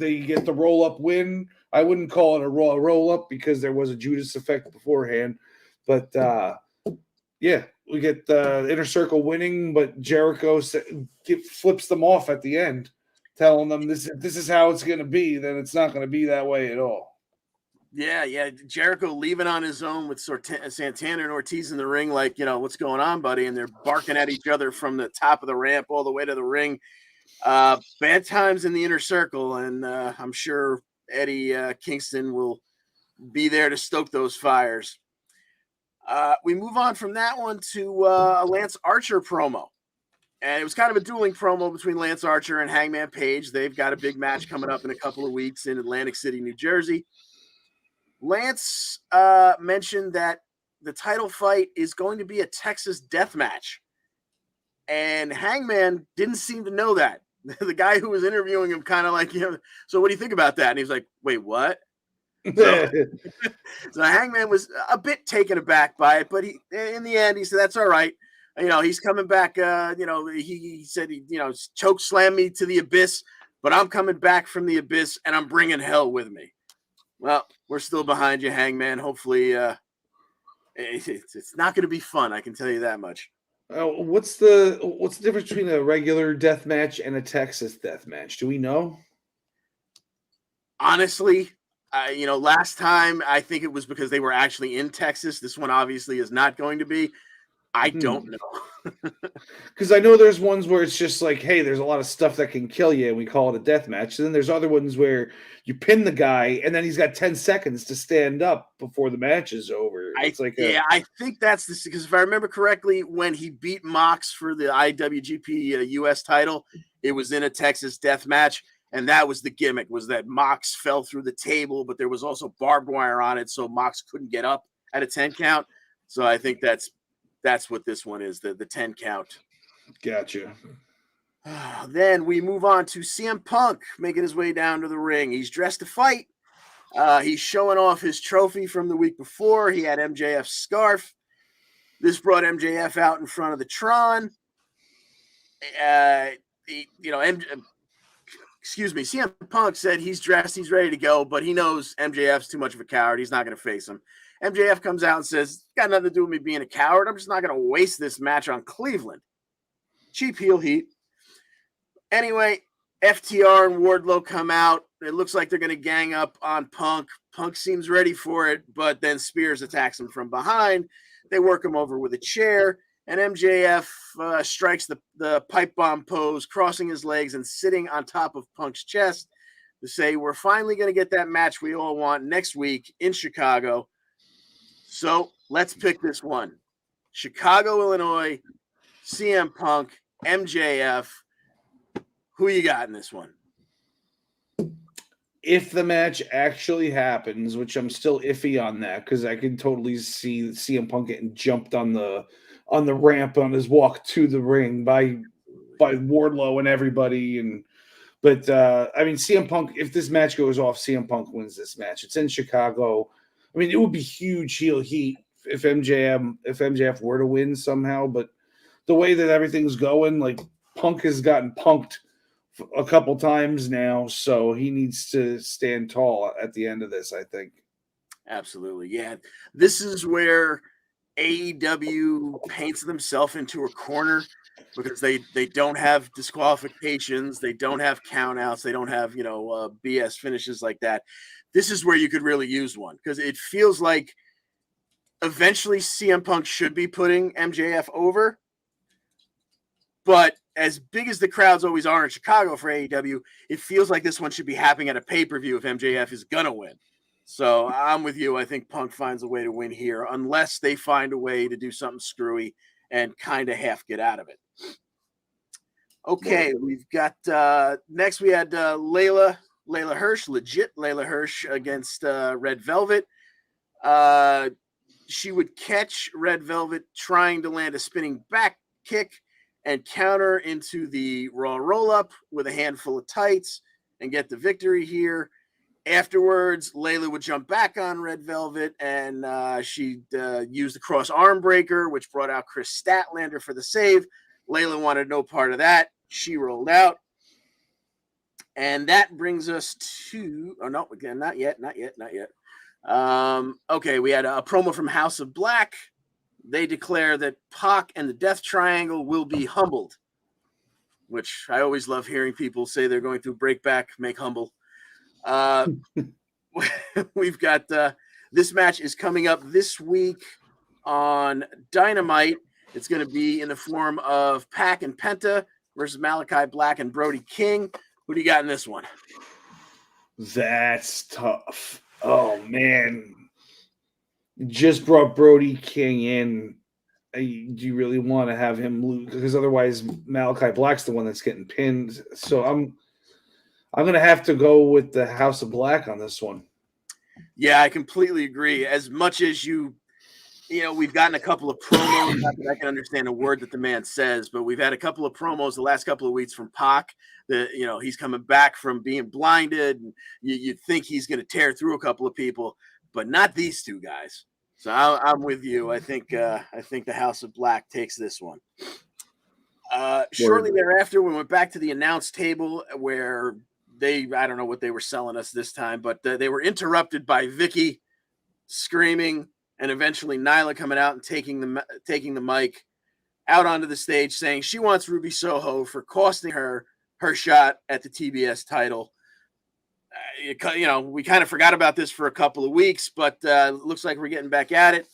they get the roll-up win. I wouldn't call it a roll-up because there was a Judas effect beforehand. But, yeah, we get the Inner Circle winning, but Jericho flips them off at the end, telling them this is how it's going to be. Then it's not going to be that way at all. Yeah. Jericho leaving on his own with Santana and Ortiz in the ring, like, what's going on, buddy? And they're barking at each other from the top of the ramp all the way to the ring. Bad times in the Inner Circle, and I'm sure Eddie Kingston will be there to stoke those fires. We move on from that one to a Lance Archer promo. And it was kind of a dueling promo between Lance Archer and Hangman Page. They've got a big match coming up in a couple of weeks in Atlantic City, New Jersey. Lance mentioned that the title fight is going to be a Texas death match. And Hangman didn't seem to know that. The guy who was interviewing him kind of like, so what do you think about that? And he was like, wait, what? So Hangman was a bit taken aback by it, but in the end, he said, that's all right. He's coming back. He said, choke slam me to the abyss, but I'm coming back from the abyss and I'm bringing hell with me. Well, we're still behind you, Hangman. Hopefully, it's not going to be fun. I can tell you that much. What's the difference between a regular death match and a Texas death match? Do we know? Honestly, last time I think it was because they were actually in Texas. This one obviously is not going to be. I don't know. Because I know there's ones where it's just like, hey, there's a lot of stuff that can kill you, and we call it a death match. And then there's other ones where you pin the guy, and then he's got 10 seconds to stand up before the match is over. I think that's this, because if I remember correctly, when he beat Mox for the IWGP US title, it was in a Texas death match, and that was the gimmick, was that Mox fell through the table, but there was also barbed wire on it, so Mox couldn't get up at a 10 count. So I think that's what this one is, the 10 count. Gotcha. Then we move on to CM Punk making his way down to the ring. He's dressed to fight. He's showing off his trophy from the week before. He had MJF's scarf. This brought MJF out in front of the Tron. CM Punk said he's dressed, he's ready to go, but he knows MJF's too much of a coward. He's not going to face him. MJF comes out and says, got nothing to do with me being a coward. I'm just not going to waste this match on Cleveland. Cheap heel heat. Anyway, FTR and Wardlow come out. It looks like they're going to gang up on Punk. Punk seems ready for it, but then Spears attacks him from behind. They work him over with a chair, and MJF strikes the pipe bomb pose, crossing his legs and sitting on top of Punk's chest to say, we're finally going to get that match we all want next week in Chicago. So let's pick this one. Chicago, Illinois, CM Punk, MJF. Who you got in this one? If the match actually happens, which I'm still iffy on that, because I can totally see CM Punk getting jumped on the ramp on his walk to the ring by Wardlow and everybody. But I mean, CM Punk, if this match goes off, CM Punk wins this match. It's in Chicago. I mean, it would be huge heel heat if MJF were to win somehow. But the way that everything's going, like, Punk has gotten punked a couple times now, so he needs to stand tall at the end of this, I think. Absolutely, yeah. This is where AEW paints themselves into a corner, because they don't have disqualifications, they don't have countouts, they don't have BS finishes like that. This is where you could really use one, because it feels like eventually CM Punk should be putting MJF over. But as big as the crowds always are in Chicago for AEW, it feels like this one should be happening at a pay-per-view if MJF is going to win. So I'm with you. I think Punk finds a way to win here, unless they find a way to do something screwy and kind of half get out of it. Okay, we've got next we had Layla Hirsch, legit Layla Hirsch against Red Velvet. She would catch Red Velvet trying to land a spinning back kick and counter into the Raw roll-up with a handful of tights and get the victory here. Afterwards, Layla would jump back on Red Velvet, and she'd use the cross arm breaker, which brought out Chris Statlander for the save. Layla wanted no part of that. She rolled out. And that brings us to, oh no, again, not yet. Okay, we had a promo from House of Black. They declare that Pac and the Death Triangle will be humbled, which I always love hearing people say they're going to break back, make humble. We've got this match is coming up this week on Dynamite. It's going to be in the form of Pac and Penta versus Malachi Black and Brody King. Who do you got in this one? That's tough. Oh, man. Just brought Brody King in. Do you really want to have him lose? Because otherwise, Malachi Black's the one that's getting pinned. So I'm going to have to go with the House of Black on this one. Yeah, I completely agree. As much as we've gotten a couple of promos. Not that I can understand a word that the man says, but we've had a couple of promos the last couple of weeks from Pac. That he's coming back from being blinded, and you'd think he's going to tear through a couple of people, but not these two guys. So I'm with you. I think the House of Black takes this one. Shortly thereafter, we went back to the announce table where I don't know what they were selling us this time, but they were interrupted by Vicky screaming, and eventually Nyla coming out and taking the mic out onto the stage, saying she wants Ruby Soho for costing her shot at the TBS title. We kind of forgot about this for a couple of weeks, but looks like we're getting back at it.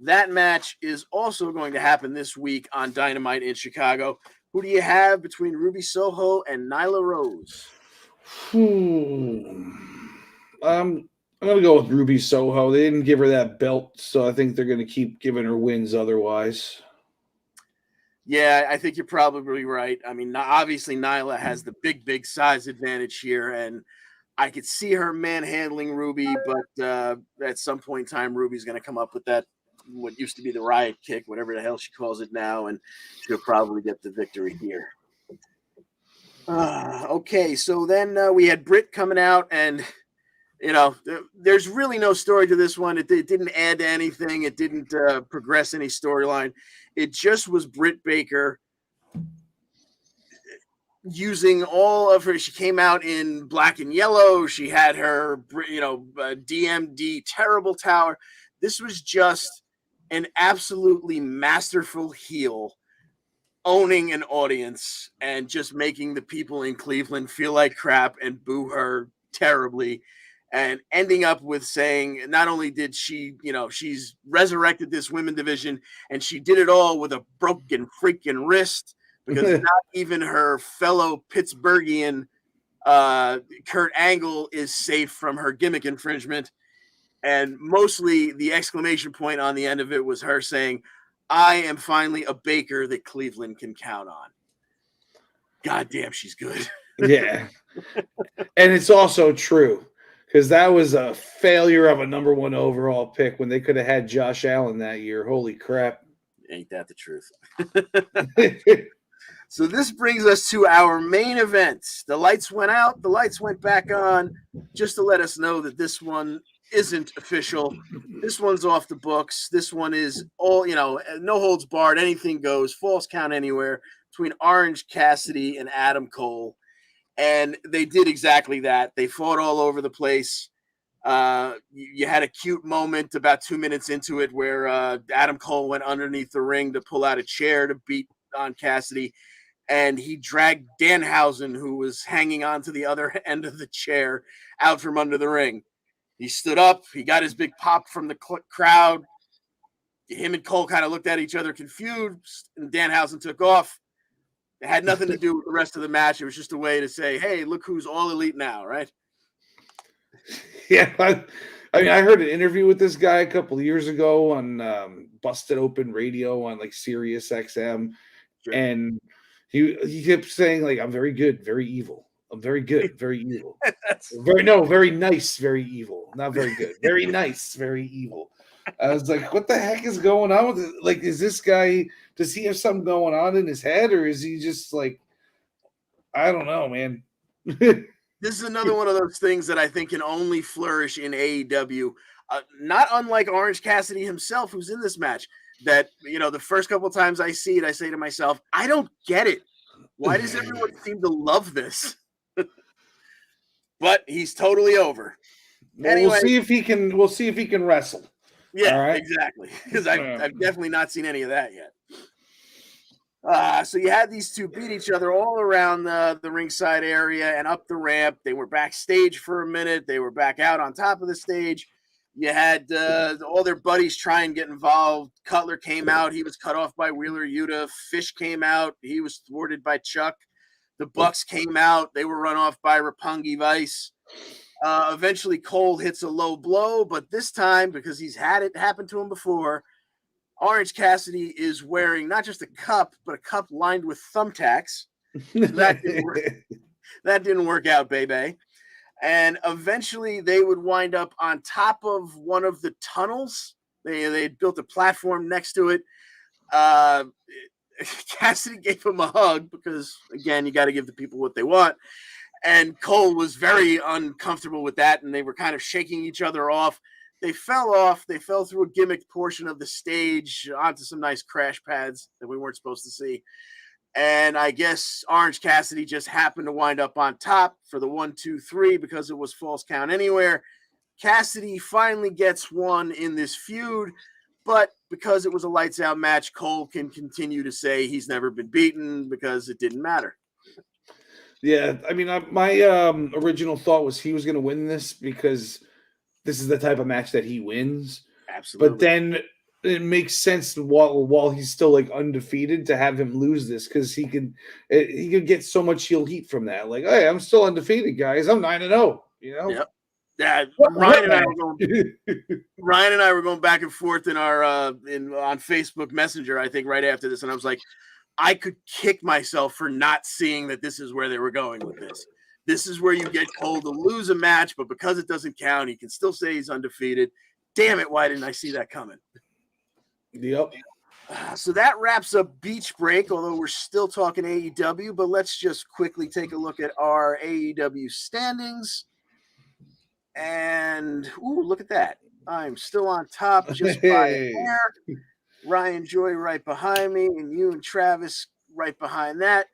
That match is also going to happen this week on Dynamite in Chicago. Who do you have between Ruby Soho and Nyla Rose? I'm going to go with Ruby Soho. They didn't give her that belt, so I think they're going to keep giving her wins otherwise. Yeah, I think you're probably right. I mean, obviously Nyla has the big size advantage here, and I could see her manhandling Ruby, but at some point in time, Ruby's going to come up with that, what used to be the riot kick, whatever the hell she calls it now, and she'll probably get the victory here. Okay, so then we had Britt coming out, and there's really no story to this one. It didn't add to anything. It didn't progress any storyline. It just was Britt Baker using all of her. She came out in black and yellow. She had her, DMD terrible tower. This was just an absolutely masterful heel owning an audience and just making the people in Cleveland feel like crap and boo her terribly. And ending up with saying, not only did she, she's resurrected this women division, and she did it all with a broken freaking wrist, because not even her fellow Pittsburghian Kurt Angle is safe from her gimmick infringement. And mostly the exclamation point on the end of it was her saying, I am finally a Baker that Cleveland can count on. God damn, she's good. Yeah. And it's also true, because that was a failure of a number one overall pick when they could have had Josh Allen that year. Holy crap. Ain't that the truth? So this brings us to our main event. The lights went out. The lights went back on, just to let us know that this one isn't official. This one's off the books. This one is all, no holds barred. Anything goes. Falls count anywhere between Orange Cassidy and Adam Cole. And they did exactly that. They fought all over the place. You had a cute moment about 2 minutes into it where Adam Cole went underneath the ring to pull out a chair to beat on Cassidy. And he dragged Danhausen, who was hanging on to the other end of the chair, out from under the ring. He stood up. He got his big pop from the crowd. Him and Cole kind of looked at each other confused, and Danhausen took off. It had nothing to do with the rest of the match. It was just a way to say, hey, look who's all elite now, right? Yeah. I mean, I heard an interview with this guy a couple of years ago on Busted Open Radio on like Sirius XM. Sure. And he kept saying, like, I'm very good, very evil. I'm very good, very evil. Very nice, very evil. Not very good. Very nice, very evil. I was like, what the heck is going on with it? Like, is this guy, does he have something going on in his head, or is he just like, I don't know, man. This is another one of those things that I think can only flourish in AEW. Not unlike Orange Cassidy himself, who's in this match. That, the first couple of times I see it, I say to myself, I don't get it. Why does everyone seem to love this? but he's totally over. Well, Anyway. we'll see if he can. We'll see if he can wrestle. Yeah, All right? exactly. Because I've definitely not seen any of that yet. So you had these two beat each other all around the ringside area and up the ramp. They were backstage for a minute. They were back out on top of the stage. You had all their buddies try and get involved. Cutler came out. He was cut off by Wheeler Yuta. Fish came out. He was thwarted by Chuck. The Bucks came out. They were run off by Roppongi Vice. Eventually, Cole hits a low blow, but this time, because he's had it happen to him before, Orange Cassidy is wearing not just a cup, but a cup lined with thumbtacks. That didn't work out, baby. And eventually, they would wind up on top of one of the tunnels. They built a platform next to it. Cassidy gave him a hug because, again, you got to give the people what they want. And Cole was very uncomfortable with that, and they were kind of shaking each other off. They fell off. They fell through a gimmicked portion of the stage onto some nice crash pads that we weren't supposed to see. And I guess Orange Cassidy just happened to wind up on top for the 1, 2, 3 because it was false count anywhere. Cassidy finally gets one in this feud, but because it was a lights out match, Cole can continue to say he's never been beaten because it didn't matter. Yeah, I mean, my original thought was he was going to win this because this is the type of match that he wins. Absolutely. But then it makes sense while he's still like undefeated to have him lose this because he could get so much heel heat from that. Like, hey, I'm still undefeated, guys. I'm 9-0. You know. Yep. Yeah, Ryan and I were going back and forth in our on Facebook Messenger, I think, right after this, and I was like, I could kick myself for not seeing that this is where they were going with this. This is where you get Cole to lose a match, but because it doesn't count, he can still say he's undefeated. Damn it, why didn't I see that coming? Yep. So that wraps up Beach Break, although we're still talking AEW, but let's just quickly take a look at our AEW standings. And, ooh, look at that. I'm still on top just by a hair. Ryan Joy right behind me, and you and Travis right behind that.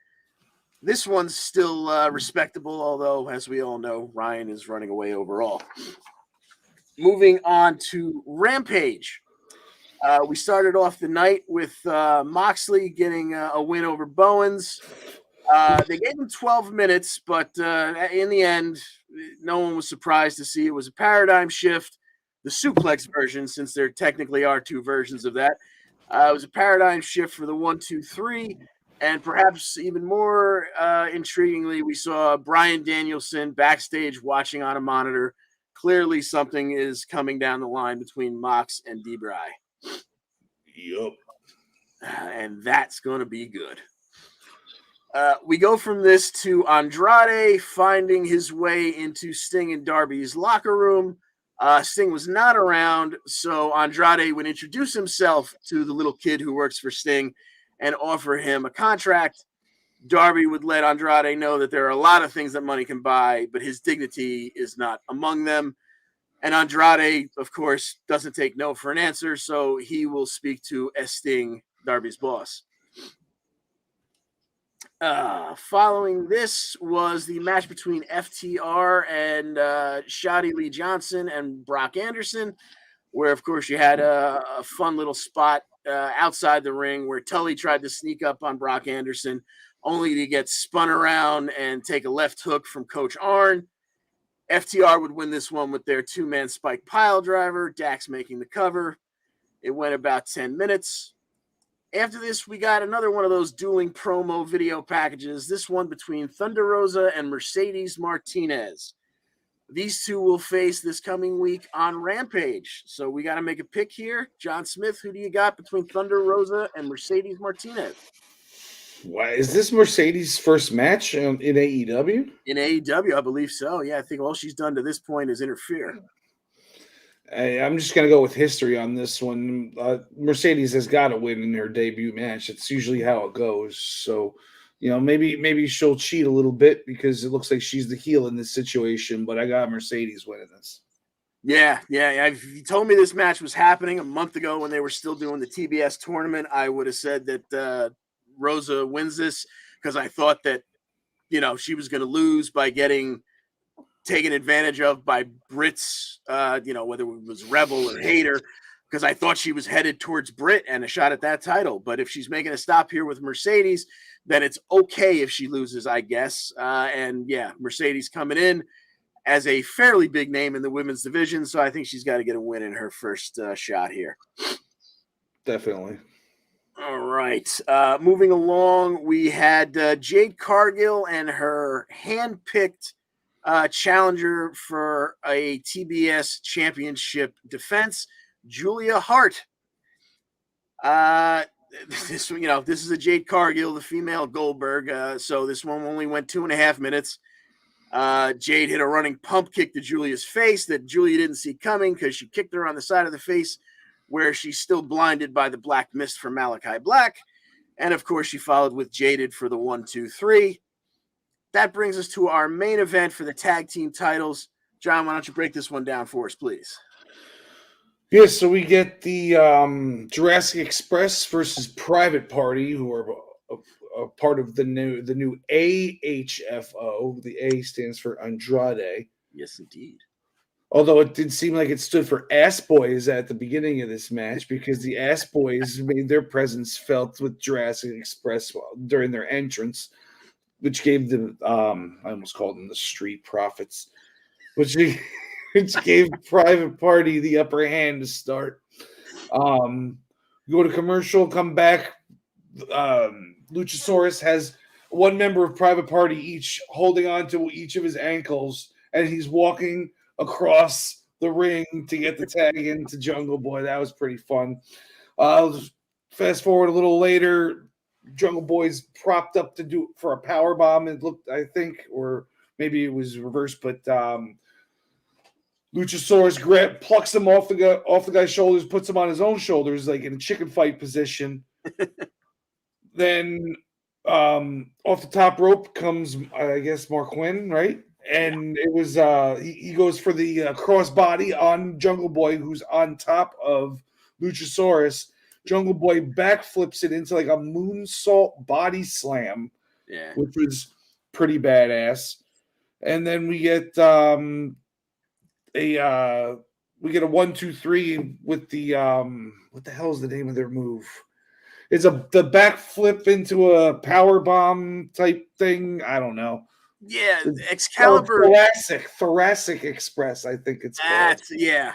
This one's still respectable, although, as we all know, Ryan is running away overall. Moving on to Rampage. We started off the night with Moxley getting a win over Bowens. They gave him 12 minutes, but in the end, no one was surprised to see it was a paradigm shift. The suplex version, since there technically are two versions of that. It was a paradigm shift for the 1, 2, 3. And perhaps even more intriguingly, we saw Bryan Danielson backstage watching on a monitor. Clearly something is coming down the line between Mox and D-Bry. Yup. And that's going to be good. We go from this to Andrade finding his way into Sting and Darby's locker room. Sting was not around, so Andrade would introduce himself to the little kid who works for Sting and offer him a contract. Darby would let Andrade know that there are a lot of things that money can buy, but his dignity is not among them. And Andrade, of course, doesn't take no for an answer, so he will speak to Sting, Darby's boss. Following this was the match between FTR and Shotty Lee Johnson and Brock Anderson, where, of course, you had a fun little spot outside the ring where Tully tried to sneak up on Brock Anderson, only to get spun around and take a left hook from Coach Arn. FTR would win this one with their two-man spike pile driver, Dax making the cover. It went about 10 minutes. After this, we got another one of those dueling promo video packages, this one between Thunder Rosa and Mercedes Martinez. These two will face this coming week on Rampage. So we got to make a pick here. John Smith, who do you got between Thunder Rosa and Mercedes Martinez? Why is this Mercedes' first match in AEW? In AEW, I believe so. Yeah, I think all she's done to this point is interfere. I'm just going to go with history on this one. Mercedes has got to win in her debut match. It's usually how it goes. So, maybe she'll cheat a little bit because it looks like she's the heel in this situation, but I got Mercedes winning this. Yeah. If you told me this match was happening a month ago when they were still doing the TBS tournament, I would have said that Rosa wins this because I thought that, she was going to lose by getting taken advantage of by Brits, whether it was Rebel or Hater, because I thought she was headed towards Brit and a shot at that title. But if she's making a stop here with Mercedes, then it's okay if she loses, I guess. Mercedes coming in as a fairly big name in the women's division, so I think she's got to get a win in her first shot here. Definitely. All right. Moving along, we had Jade Cargill and her hand-picked challenger for a TBS championship defense, Julia Hart. This is a Jade Cargill, the female Goldberg. So this one only went 2.5 minutes. Jade hit a running pump kick to Julia's face that Julia didn't see coming because she kicked her on the side of the face where she's still blinded by the black mist from Malachi Black. And of course, she followed with Jaded for the 1, 2, 3. That brings us to our main event for the tag team titles. John, why don't you break this one down for us, please? Yes, so we get the Jurassic Express versus Private Party, who are a part of the new AHFO. The A stands for Andrade. Yes, indeed. Although it did seem like it stood for Ass Boys at the beginning of this match, because the Ass Boys made their presence felt with Jurassic Express during their entrance, which gave them, I almost called them the Street Profits, which gave Private Party the upper hand to start. Go to commercial, come back. Luchasaurus has one member of Private Party each holding on to each of his ankles, and he's walking across the ring to get the tag into Jungle Boy. That was pretty fun. Fast forward a little later, Jungle Boy's propped up to do for a power bomb. It looked, I think, or maybe it was reversed, but Luchasaurus plucks him off the guy's shoulders, puts him on his own shoulders, like in a chicken fight position. Then off the top rope comes, I guess, Mark Quinn, right? And it was he goes for the crossbody on Jungle Boy, who's on top of Luchasaurus. Jungle Boy backflips it into like a moonsault body slam, which was pretty badass. And then we get a 1, 2, 3 with the what the hell is the name of their move? It's the backflip into a power bomb type thing. I don't know. Yeah, Excalibur. Thoracic Express, I think it's called. Yeah.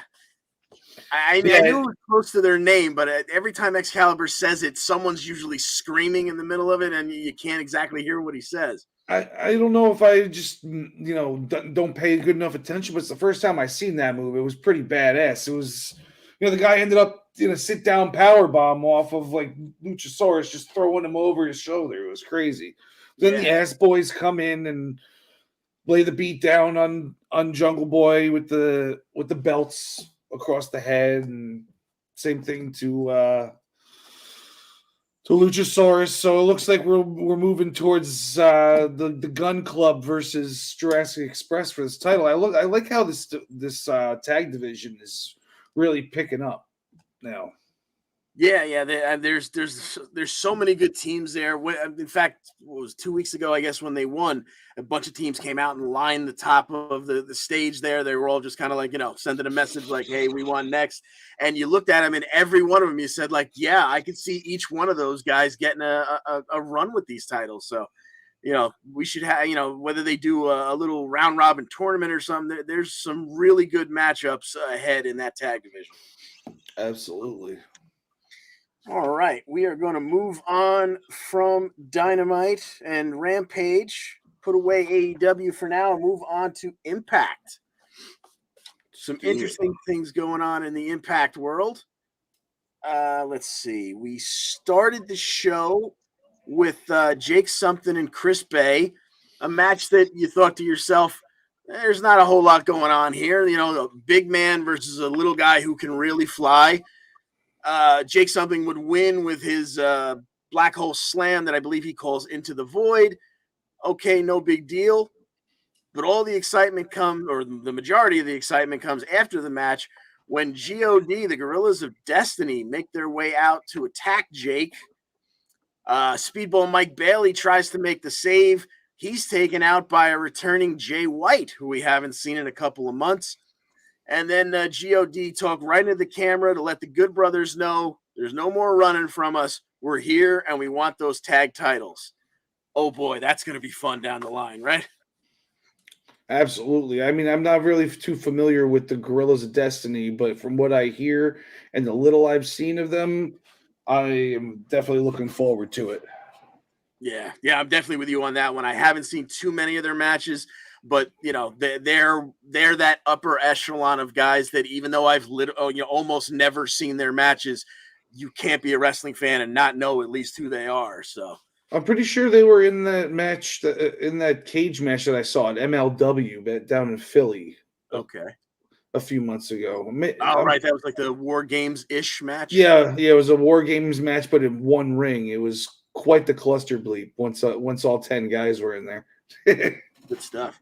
I knew it was close to their name, but every time Excalibur says it, someone's usually screaming in the middle of it, and you can't exactly hear what he says. I don't know if I just, don't pay good enough attention, but it's the first time I seen that move. It was pretty badass. It was, the guy ended up in a sit-down power bomb off of, like, Luchasaurus, just throwing him over his shoulder. It was crazy. Then the Ass Boys come in and lay the beat down on Jungle Boy with the belts across the head, and same thing to Luchasaurus. So it looks like we're moving towards the Gun Club versus Jurassic Express for this title. I like how this tag division is really picking up now. Yeah. There's so many good teams there. In fact, it was 2 weeks ago, I guess, when they won, a bunch of teams came out and lined the top of the stage there. They were all just kind of like, sending a message like, hey, we won next. And you looked at them, and every one of them, you said, like, yeah, I could see each one of those guys getting a run with these titles. So, we should have, whether they do a little round robin tournament or something, there's some really good matchups ahead in that tag division. Absolutely. All right, we are going to move on from Dynamite and Rampage, put away AEW for now, and move on to Impact. Some interesting things going on in the Impact world. Let's see. We started the show with Jake Something and Chris Bay, a match that you thought to yourself, there's not a whole lot going on here. A big man versus a little guy who can really fly. Jake Something would win with his black hole slam that I believe he calls Into the Void. Okay, no big deal. But all the excitement the majority of the excitement comes after the match when GOD, the Gorillas of Destiny, make their way out to attack Jake. Speedball Mike Bailey tries to make the save, He's taken out by a returning Jay White, who we haven't seen in a couple of months. And then God talked right into the camera to let the Good Brothers know there's no more running from us. We're here, and we want those tag titles. Oh, boy, that's going to be fun down the line, right? Absolutely. I mean, I'm not really too familiar with the Gorillas of Destiny, but from what I hear and the little I've seen of them, I am definitely looking forward to it. Yeah, I'm definitely with you on that one. I haven't seen too many of their matches, but they're that upper echelon of guys that even though I've almost never seen their matches, you can't be a wrestling fan and not know at least who they are. So I'm pretty sure they were in that match, in that cage match that I saw at MLW down in Philly. Okay. A few months ago. All right, that was like the War Games-ish match? Yeah, it was a War Games match, but in one ring. It was quite the cluster bleep once all 10 guys were in there. Good stuff.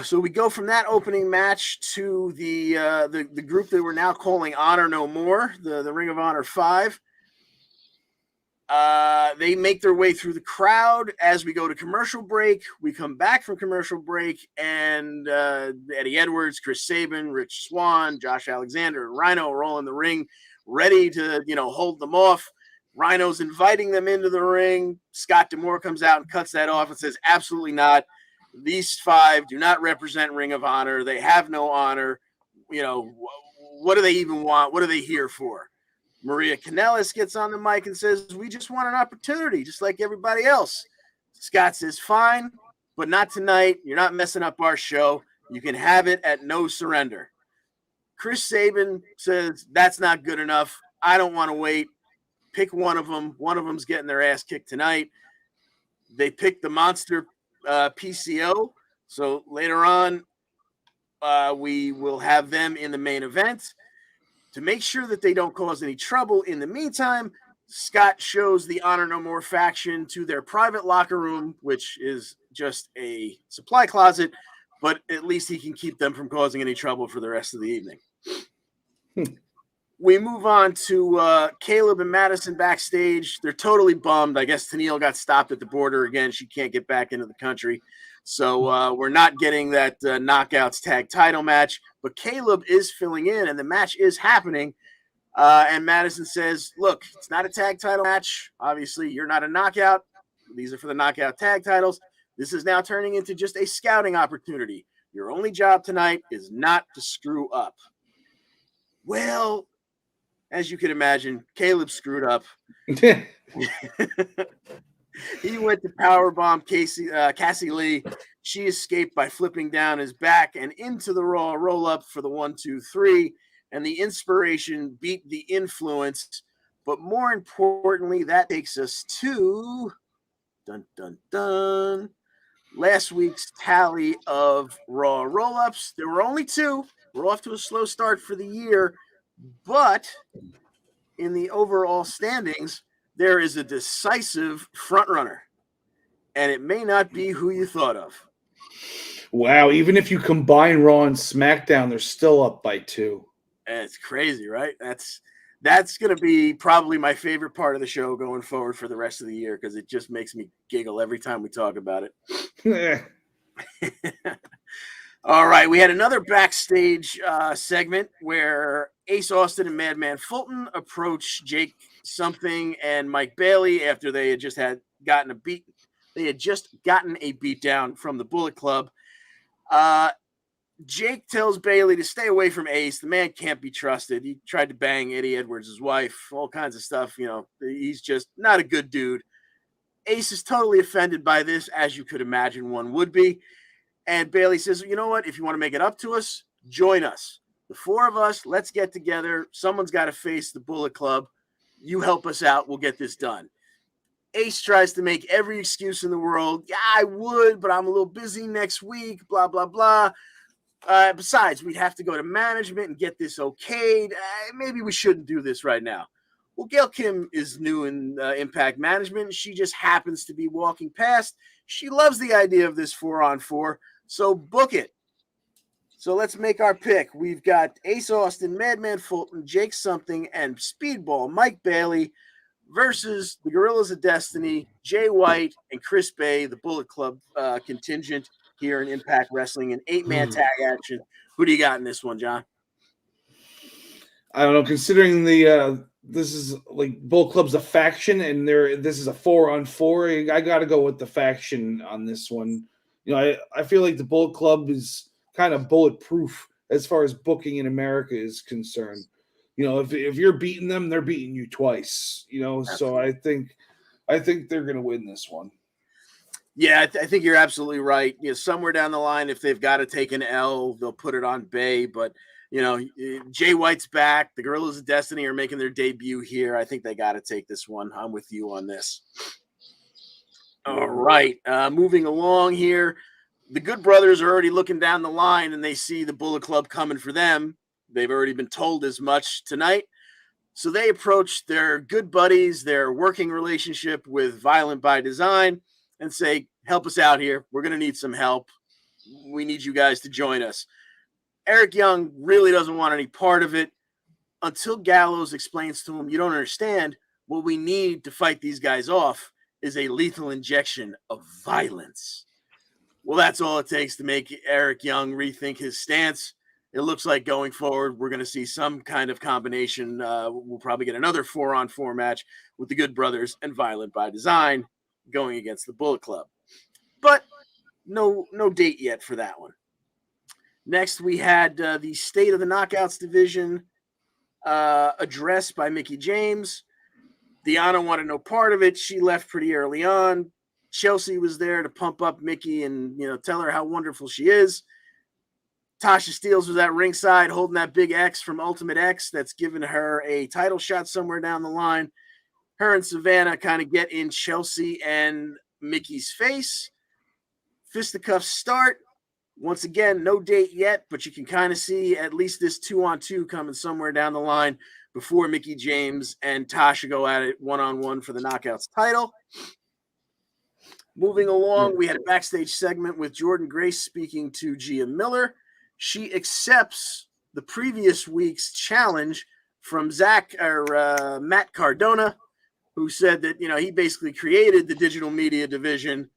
So we go from that opening match to the group that we're now calling Honor No More, the Ring of Honor 5. They make their way through the crowd as we go to commercial break. We come back from commercial break, and Eddie Edwards, Chris Sabin, Rich Swann, Josh Alexander, and Rhino are all in the ring, ready to hold them off. Rhino's inviting them into the ring. Scott D'Amore comes out and cuts that off and says, absolutely not. These 5 do not represent Ring of Honor. They have no honor. What do they even want? What are they here for? Maria Kanellis gets on the mic and says, we just want an opportunity, just like everybody else. Scott says, fine, but not tonight. You're not messing up our show. You can have it at no surrender. Chris Sabin says, that's not good enough. I don't want to wait. Pick one of them. One of them's getting their ass kicked tonight. They pick the monster PCO. So later on, we will have them in the main event. To make sure that they don't cause any trouble in the meantime, Scott shows the Honor No More faction to their private locker room, which is just a supply closet, but at least he can keep them from causing any trouble for the rest of the evening. We move on to Caleb and Madison backstage. They're totally bummed. I guess Tenille got stopped at the border again. She can't get back into the country. So we're not getting that Knockouts tag title match. But Caleb is filling in, and the match is happening. And Madison says, look, it's not a tag title match. Obviously, you're not a knockout. These are for the knockout tag titles. This is now turning into just a scouting opportunity. Your only job tonight is not to screw up. Well, as you can imagine, Caleb screwed up. He went to powerbomb Cassie Lee. She escaped by flipping down his back and into the Raw roll-up for the 1-2-3. And the inspiration beat the influence. But more importantly, that takes us to last week's tally of Raw roll-ups. There were only 2. We're off to a slow start for the year. But in the overall standings, there is a decisive frontrunner, and it may not be who you thought of. Wow, even if you combine Raw and SmackDown, they're still up by 2. And it's crazy, right? That's going to be probably my favorite part of the show going forward for the rest of the year because it just makes me giggle every time we talk about it. All right, we had another backstage segment where Ace Austin and Madman Fulton approached Jake Something and Mike Bailey after they had just gotten a beat down from the Bullet Club. Jake tells Bailey to stay away from Ace. The man can't be trusted. He tried to bang Eddie Edwards' wife, all kinds of stuff. He's just not a good dude. Ace is totally offended by this, as you could imagine one would be. And Bailey says, you know what? If you want to make it up to us, join us. The 4 of us, let's get together. Someone's got to face the Bullet Club. You help us out. We'll get this done. Ace tries to make every excuse in the world. Yeah, I would, but I'm a little busy next week, blah, blah, blah. Besides, we'd have to go to management and get this okayed. Maybe we shouldn't do this right now. Well, Gail Kim is new in Impact Management. She just happens to be walking past. She loves the idea of this 4-on-4, so book it. So let's make our pick. We've got Ace Austin, Madman Fulton, Jake Something, and Speedball Mike Bailey versus the Gorillas of Destiny, Jay White, and Chris Bay, the Bullet Club contingent here in Impact Wrestling, an 8-man tag action. Who do you got in this one, John? I don't know. Considering this is like Bullet Club's a faction, and this is a 4-on-4. I got to go with the faction on this one. I feel like the Bullet Club is kind of bulletproof as far as booking in America is concerned. If you're beating them, they're beating you twice. So I think they're going to win this one. Yeah, I think you're absolutely right. Somewhere down the line, if they've got to take an L, they'll put it on Bay. But Jay White's back. The Gorillas of Destiny are making their debut here. I think they got to take this one. I'm with you on this. All right, moving along here. The Good Brothers are already looking down the line, and they see the Bullet Club coming for them. They've already been told as much tonight. So they approach their good buddies, their working relationship with Violent by Design, and say, help us out here. We're going to need some help. We need you guys to join us. Eric Young really doesn't want any part of it until Gallows explains to him, you don't understand. What we need to fight these guys off is a lethal injection of violence. Well, that's all it takes to make Eric Young rethink his stance. It looks like going forward, we're going to see some kind of combination. We'll probably get another 4-on-4 match with the Good Brothers and Violent by Design going against the Bullet Club. But no date yet for that one. Next, we had the State of the Knockouts division addressed by Mickie James. Deonna wanted no part of it. She left pretty early on. Chelsea was there to pump up Mickie and tell her how wonderful she is. Tasha Steelz was at ringside holding that big X from Ultimate X that's given her a title shot somewhere down the line. Her and Savannah kind of get in Chelsea and Mickey's face. Fisticuffs start. Once again, no date yet, but you can kind of see at least this 2-on-2 coming somewhere down the line before Mickie James and Tasha go at it 1-on-1 for the Knockouts title. Moving along, we had a backstage segment with Jordynne Grace speaking to Gia Miller. She accepts the previous week's challenge from Matt Cardona, who said that, he basically created the digital media division.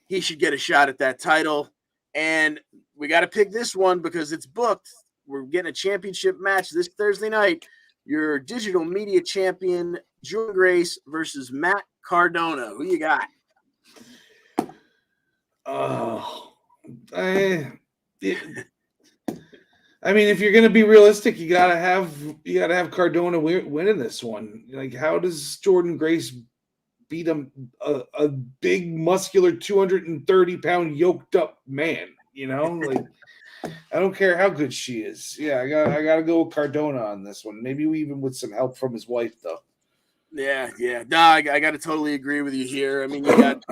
He should get a shot at that title. And we got to pick this one because it's booked. We're getting a championship match this Thursday night. Your digital media champion, Jordynne Grace versus Matt Cardona. Who you got? I mean, if you're going to be realistic, you gotta have Cardona winning this one. Like, how does Jordynne Grace beat a big, muscular, 230-pound, yoked up man? Like, I don't care how good she is. Yeah, I gotta go with Cardona on this one. Maybe even with some help from his wife, though. Yeah. No, I got to totally agree with you here. I mean, you got.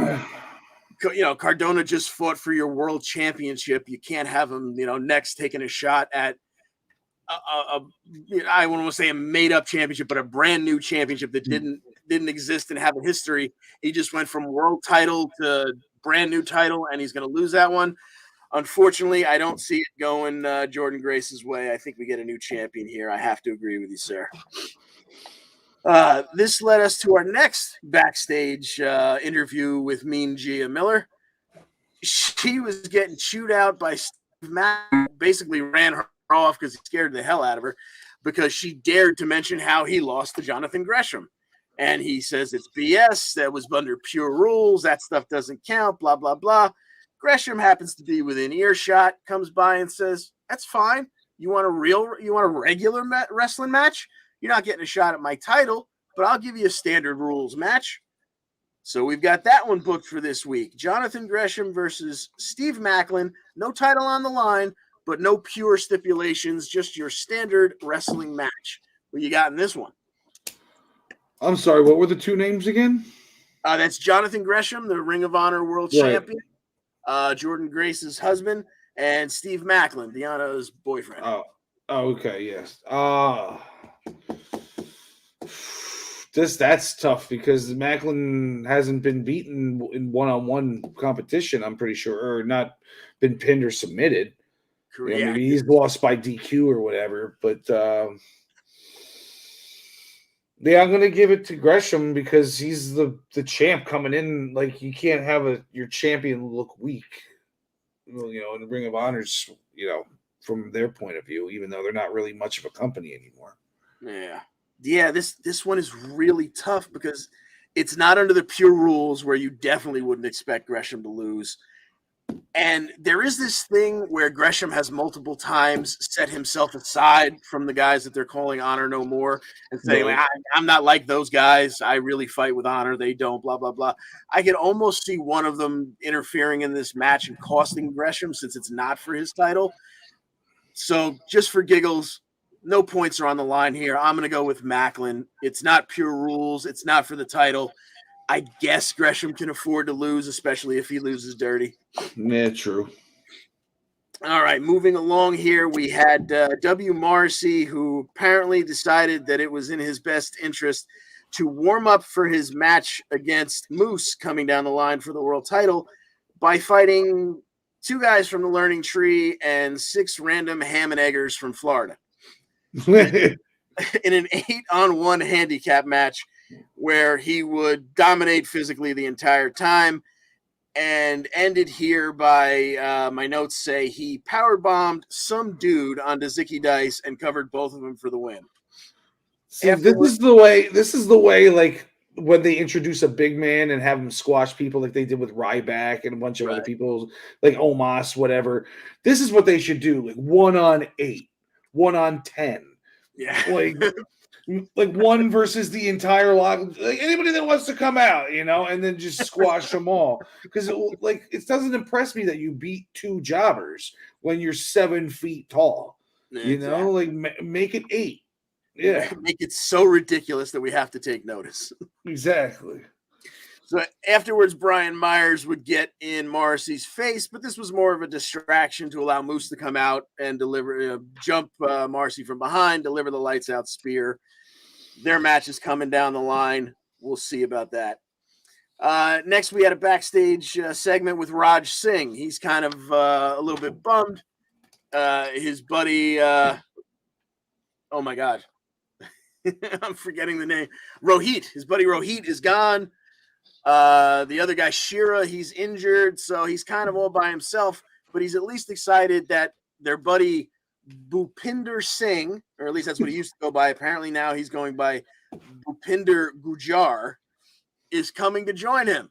Cardona just fought for your world championship. You can't have him, next taking a shot at I want to say a made-up championship, but a brand new championship that didn't exist and have a history. He just went from world title to brand new title, and he's going to lose that one. Unfortunately, I don't see it going Jordynne Grace's way. I think we get a new champion here. I have to agree with you, sir. This led us to our next backstage interview with Mean Gia Miller. She was getting chewed out by Steve Macklin, who basically ran her off because he scared the hell out of her because she dared to mention how he lost to Jonathan Gresham. And he says it's BS. That was under pure rules. That stuff doesn't count, blah, blah, blah. Gresham happens to be within earshot, comes by and says, that's fine. You want a regular wrestling match? You're not getting a shot at my title, but I'll give you a standard rules match. So we've got that one booked for this week. Jonathan Gresham versus Steve Macklin. No title on the line, but no pure stipulations, just your standard wrestling match. What you got in this one? I'm sorry, what were the two names again? That's Jonathan Gresham, the Ring of Honor World Champion. Jordynne Grace's husband, and Steve Macklin, Deonna's boyfriend. Oh, okay, yes. That's tough because Macklin hasn't been beaten in one-on-one competition, I'm pretty sure, or not been pinned or submitted. Correct. Maybe he's lost by DQ or whatever, but Yeah, I'm gonna give it to Gresham because he's the champ coming in. Like, you can't have your champion look weak, in the Ring of Honor's, from their point of view, even though they're not really much of a company anymore. Yeah. This one is really tough because it's not under the pure rules where you definitely wouldn't expect Gresham to lose. And there is this thing where Gresham has multiple times set himself aside from the guys that they're calling Honor No More and saying, Right. I'm not like those guys. I really fight with honor. They don't, blah, blah, blah. I could almost see one of them interfering in this match and costing Gresham since it's not for his title. So just for giggles, no points are on the line here. I'm going to go with Macklin. It's not pure rules. It's not for the title. I guess Gresham can afford to lose, especially if he loses dirty. Yeah, true. All right, moving along here, we had W. Morrissey, who apparently decided that it was in his best interest to warm up for his match against Moose coming down the line for the world title by fighting 2 guys from the Learning Tree and 6 random ham and eggers from Florida in an 8-on-1 handicap match where he would dominate physically the entire time, and ended here by, my notes say, he powerbombed some dude onto Zicky Dice and covered both of them for the win. See, this is the way, like, when they introduce a big man and have him squash people like they did with Ryback and a bunch of other people, like Omos, whatever. This is what they should do, like 1-on-8, 1-on-10. Yeah. Like 1 versus the entire lot. Like anybody that wants to come out, and then just squash them all. Because it doesn't impress me that you beat 2 jobbers when you're 7 feet tall. Exactly. Make it 8. Yeah. Make it so ridiculous that we have to take notice. Exactly. So afterwards, Brian Myers would get in Morrissey's face, but this was more of a distraction to allow Moose to come out and jump Morrissey from behind, deliver the lights out spear. Their match is coming down the line. We'll see about that. Next, we had a backstage segment with Raj Singh. He's kind of a little bit bummed. His buddy, oh my God, I'm forgetting the name. Rohit. His buddy Rohit is gone. The other guy, Shira, he's injured, so he's kind of all by himself, but he's at least excited that their buddy Bhupinder Singh, or at least that's what he used to go by. Apparently now he's going by Bhupinder Gujar, is coming to join him.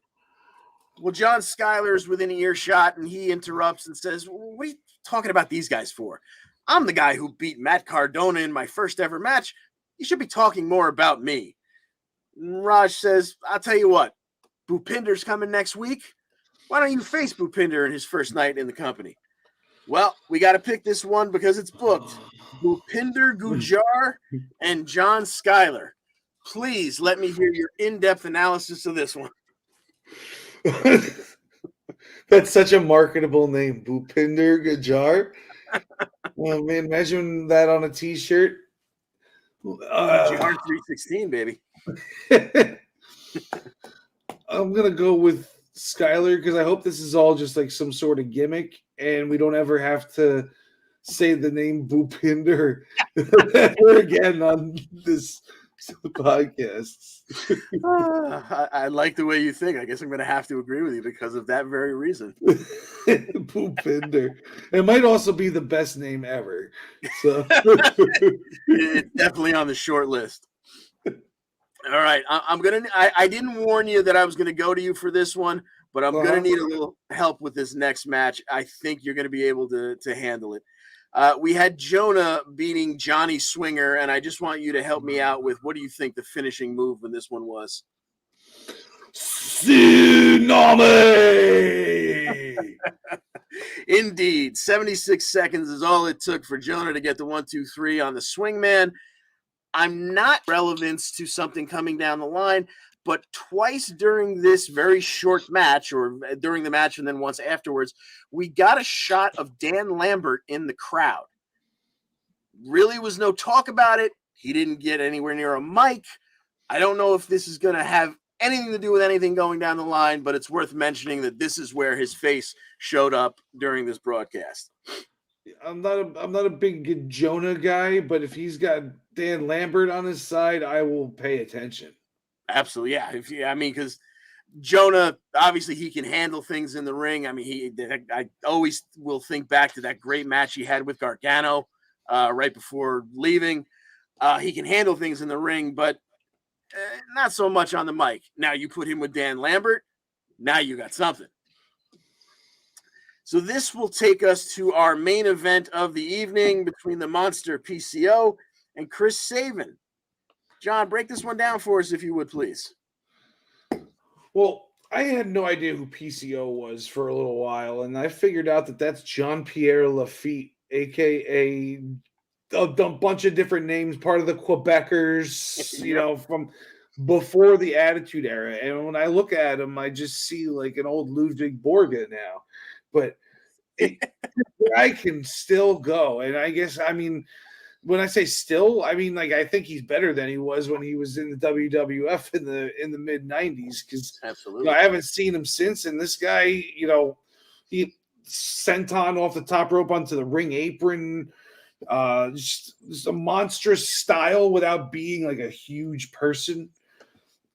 Well, John Schuyler's within earshot, and he interrupts and says, what are you talking about these guys for? I'm the guy who beat Matt Cardona in my first ever match. You should be talking more about me. Raj says, I'll tell you what, Bhupinder's coming next week. Why don't you face Bhupinder in his first night in the company? Well, we got to pick this one because it's booked. Bhupinder Gujar and John Schuyler. Please let me hear your in-depth analysis of this one. That's such a marketable name, Bhupinder Gujar. Well, man, imagine that on a T-shirt. Gujar 316, baby. I'm gonna go with Schuyler because I hope this is all just like some sort of gimmick, and we don't ever have to say the name Bhupinder ever again on this podcast. I like the way you think. I guess I'm going to have to agree with you because of that very reason. Bhupinder. It might also be the best name ever. So it's definitely on the short list. All right, I didn't warn you that I was gonna go to you for this one, but I'm gonna need a little help with this next match. I think you're gonna be able to handle it. We had Jonah beating Johnny Swinger, and I just want you to help me out with what do you think the finishing move in this one was? Tsunami! Indeed, 76 seconds is all it took for Jonah to get the 1-2-3 on the swingman. I'm not relevance to something coming down the line, but twice during this very short match, or during the match and then once afterwards, we got a shot of Dan Lambert in the crowd. Really was no talk about it. He didn't get anywhere near a mic. I don't know if this is going to have anything to do with anything going down the line, but it's worth mentioning that this is where his face showed up during this broadcast. I'm not a big Jonah guy, but if he's got Dan Lambert on his side, I will pay attention. Absolutely, yeah. Because Jonah, obviously, he can handle things in the ring. I mean, I always will think back to that great match he had with Gargano right before leaving. He can handle things in the ring, but not so much on the mic. Now you put him with Dan Lambert, now you got something. So this will take us to our main event of the evening between the Monster PCO and Chris Sabin. John, break this one down for us, if you would, please. Well, I had no idea who PCO was for a little while, and I figured out that that's Jean-Pierre Lafitte, a.k.a. a bunch of different names, part of the Quebecers, you know, from before the Attitude Era. And when I look at him, I just see like an old Ludwig Borga now. But I can still go. And I guess, I mean, when I say still, I mean, like, I think he's better than he was when he was in the WWF in the mid 90s. Because absolutely, I haven't seen him since. And this guy, you know, he senton off the top rope onto the ring apron. Just a monstrous style without being like a huge person.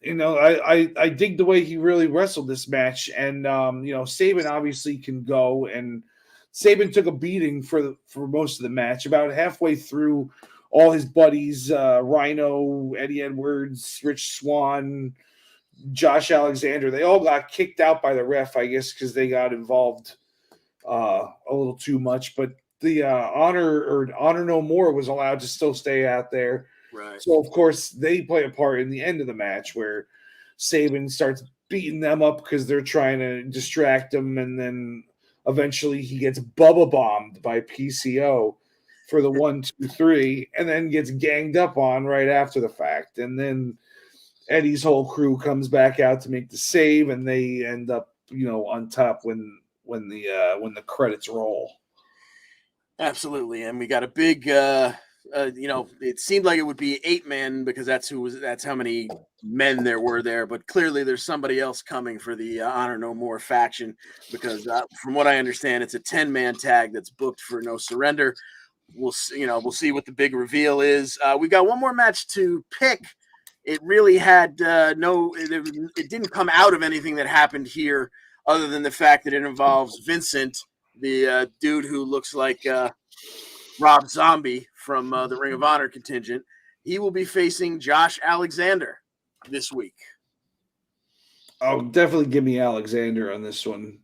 You know, I dig the way he really wrestled this match, and you know, Sabin obviously can go, and Sabin took a beating for most of the match. About halfway through, all his buddies, Rhino, Eddie Edwards, Rich Swann, Josh Alexander, they all got kicked out by the ref, I guess, because they got involved a little too much. But the Honor No More was allowed to still stay out there. Right. So, of course, they play a part in the end of the match where Sabin starts beating them up because they're trying to distract him, and then eventually he gets Bubba bombed by PCO for the 1, 2, 3, and then gets ganged up on right after the fact. And then Eddie's whole crew comes back out to make the save, and they end up, you know, on top when the credits roll. Absolutely, and we got a big, you know, it seemed like it would be 8 men because that's how many men there were there. But clearly, there's somebody else coming for the Honor No More faction because, from what I understand, it's a 10-man tag that's booked for No Surrender. We'll see what the big reveal is. We got one more match to pick. It really had it didn't come out of anything that happened here, other than the fact that it involves Vincent, the dude who looks like Rob Zombie from the Ring of Honor contingent. He will be facing Josh Alexander this week. Oh, definitely give me Alexander on this one,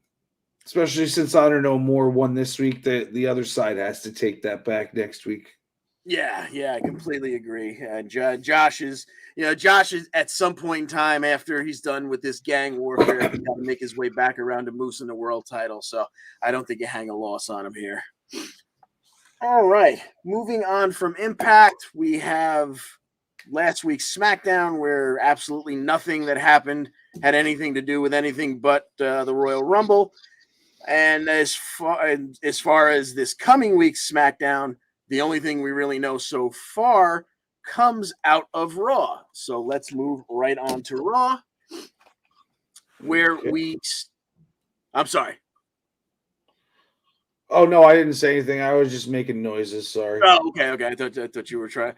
especially since Honor No More won this week. The other side has to take that back next week. Yeah, I completely agree. Josh is at some point in time after he's done with this gang warfare, he's got to make his way back around to Moose in the world title. So I don't think you hang a loss on him here. All right, moving on from Impact, we have last week's SmackDown, where absolutely nothing that happened had anything to do with anything but the Royal Rumble. And as far as this coming week's SmackDown, the only thing we really know so far comes out of Raw. So let's move right on to Raw, where I'm sorry. Oh, no, I didn't say anything. I was just making noises. Sorry. Oh, okay. I thought you were trying.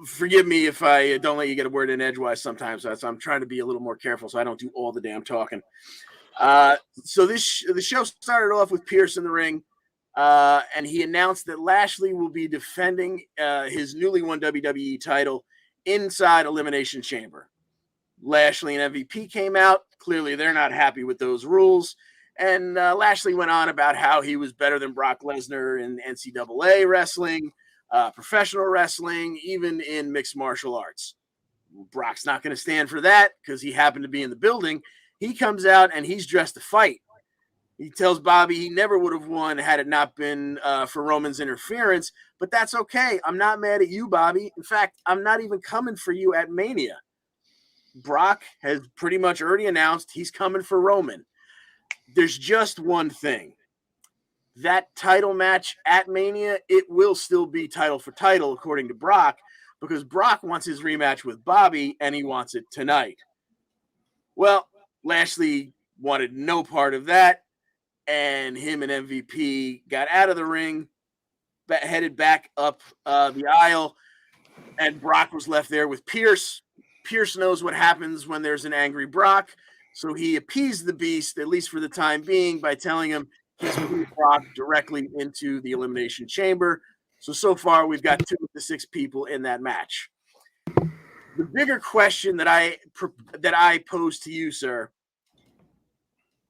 Forgive me if I don't let you get a word in edgewise sometimes. So I'm trying to be a little more careful so I don't do all the damn talking. So the show started off with Pierce in the ring. And he announced that Lashley will be defending his newly won WWE title inside Elimination Chamber. Lashley and MVP came out. Clearly, they're not happy with those rules. And Lashley went on about how he was better than Brock Lesnar in NCAA wrestling, professional wrestling, even in mixed martial arts. Brock's not going to stand for that because he happened to be in the building. He comes out and he's dressed to fight. He tells Bobby he never would have won had it not been for Roman's interference, but that's okay. I'm not mad at you, Bobby. In fact, I'm not even coming for you at Mania. Brock has pretty much already announced he's coming for Roman. There's just one thing. That title match at Mania, it will still be title for title, according to Brock, because Brock wants his rematch with Bobby, and he wants it tonight. Well, Lashley wanted no part of that. And him and MVP got out of the ring, headed back up the aisle. And Brock was left there with Pierce. Pierce knows what happens when there's an angry Brock, so he appeased the Beast, at least for the time being, by telling him he's putting Brock directly into the Elimination Chamber. So far, we've got 2 of the 6 people in that match. The bigger question that I pose to you, sir,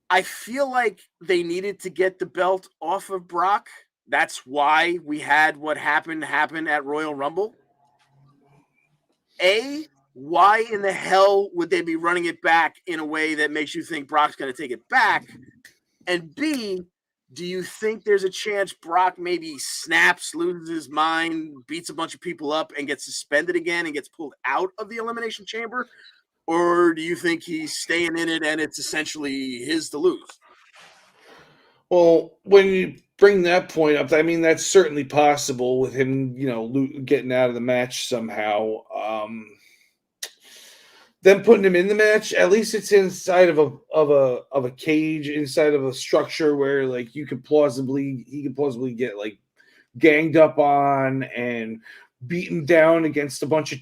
I feel like they needed to get the belt off of Brock. That's why we had what happened happen at Royal Rumble. A, why in the hell would they be running it back in a way that makes you think Brock's going to take it back? And B, do you think there's a chance Brock maybe snaps, loses his mind, beats a bunch of people up, and gets suspended again and gets pulled out of the Elimination Chamber? Or do you think he's staying in it and it's essentially his to lose? Well, when you bring that point up, I mean, that's certainly possible with him, getting out of the match somehow. Them putting him in the match, at least it's inside of a cage, inside of a structure where like he could plausibly get like ganged up on and beaten down against a bunch of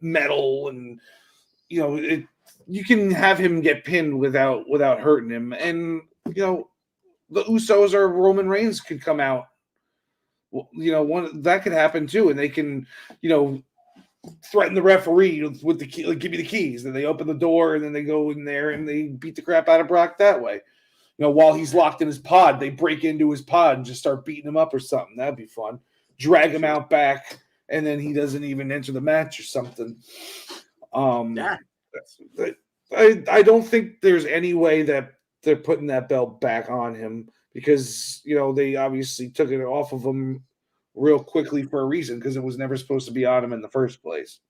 metal, and you can have him get pinned without hurting him, and the Usos or Roman Reigns could come out. One that could happen too, and they can threaten the referee with the key, like, give me the keys. Then they open the door, and then they go in there and they beat the crap out of Brock that way. While he's locked in his pod, they break into his pod and just start beating him up or something. That'd be fun. Drag him out back, and then he doesn't even enter the match or something. Yeah. I don't think there's any way that they're putting that belt back on him, because they obviously took it off of him real quickly for a reason, because it was never supposed to be on him in the first place.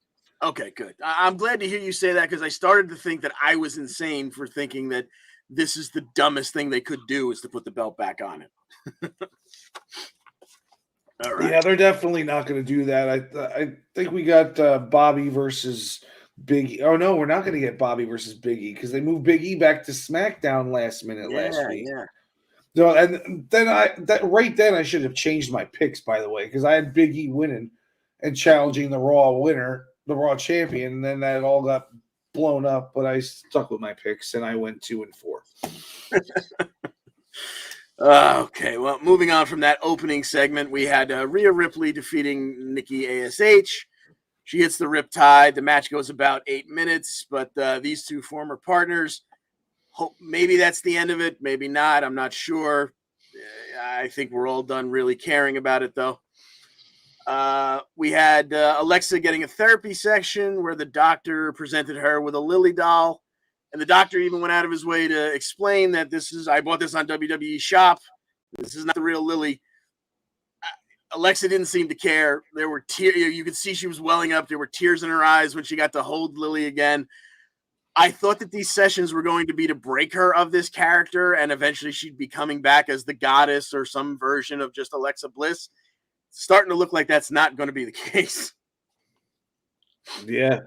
Okay, good. I'm glad to hear you say that, because I started to think that I was insane for thinking that this is the dumbest thing they could do, is to put the belt back on it. All right. Yeah, they're definitely not going to do that. I think we got Bobby versus Big E. Oh no, we're not going to get Bobby versus Big E, because they moved Big E back to SmackDown last week. Yeah. No, and then I should have changed my picks, by the way, because I had Big E winning and challenging the Raw winner, the Raw champion, and then that all got blown up. But I stuck with my picks, and I went 2-4. Okay, well, moving on from that opening segment, we had Rhea Ripley defeating Nikki ASH. She hits the Riptide. The match goes about 8 minutes, but these 2 former partners, maybe that's the end of it, maybe not. I'm not sure. I think we're all done really caring about it, though. We had Alexa getting a therapy section where the doctor presented her with a Lily doll, and the doctor even went out of his way to explain that I bought this on WWE Shop. This is not the real Lily. Alexa didn't seem to care. There were tears. You could see she was welling up. There were tears in her eyes when she got to hold Lily again. I thought that these sessions were going to be to break her of this character, and eventually she'd be coming back as the goddess or some version of just Alexa Bliss. It's starting to look like that's not going to be the case. Yeah,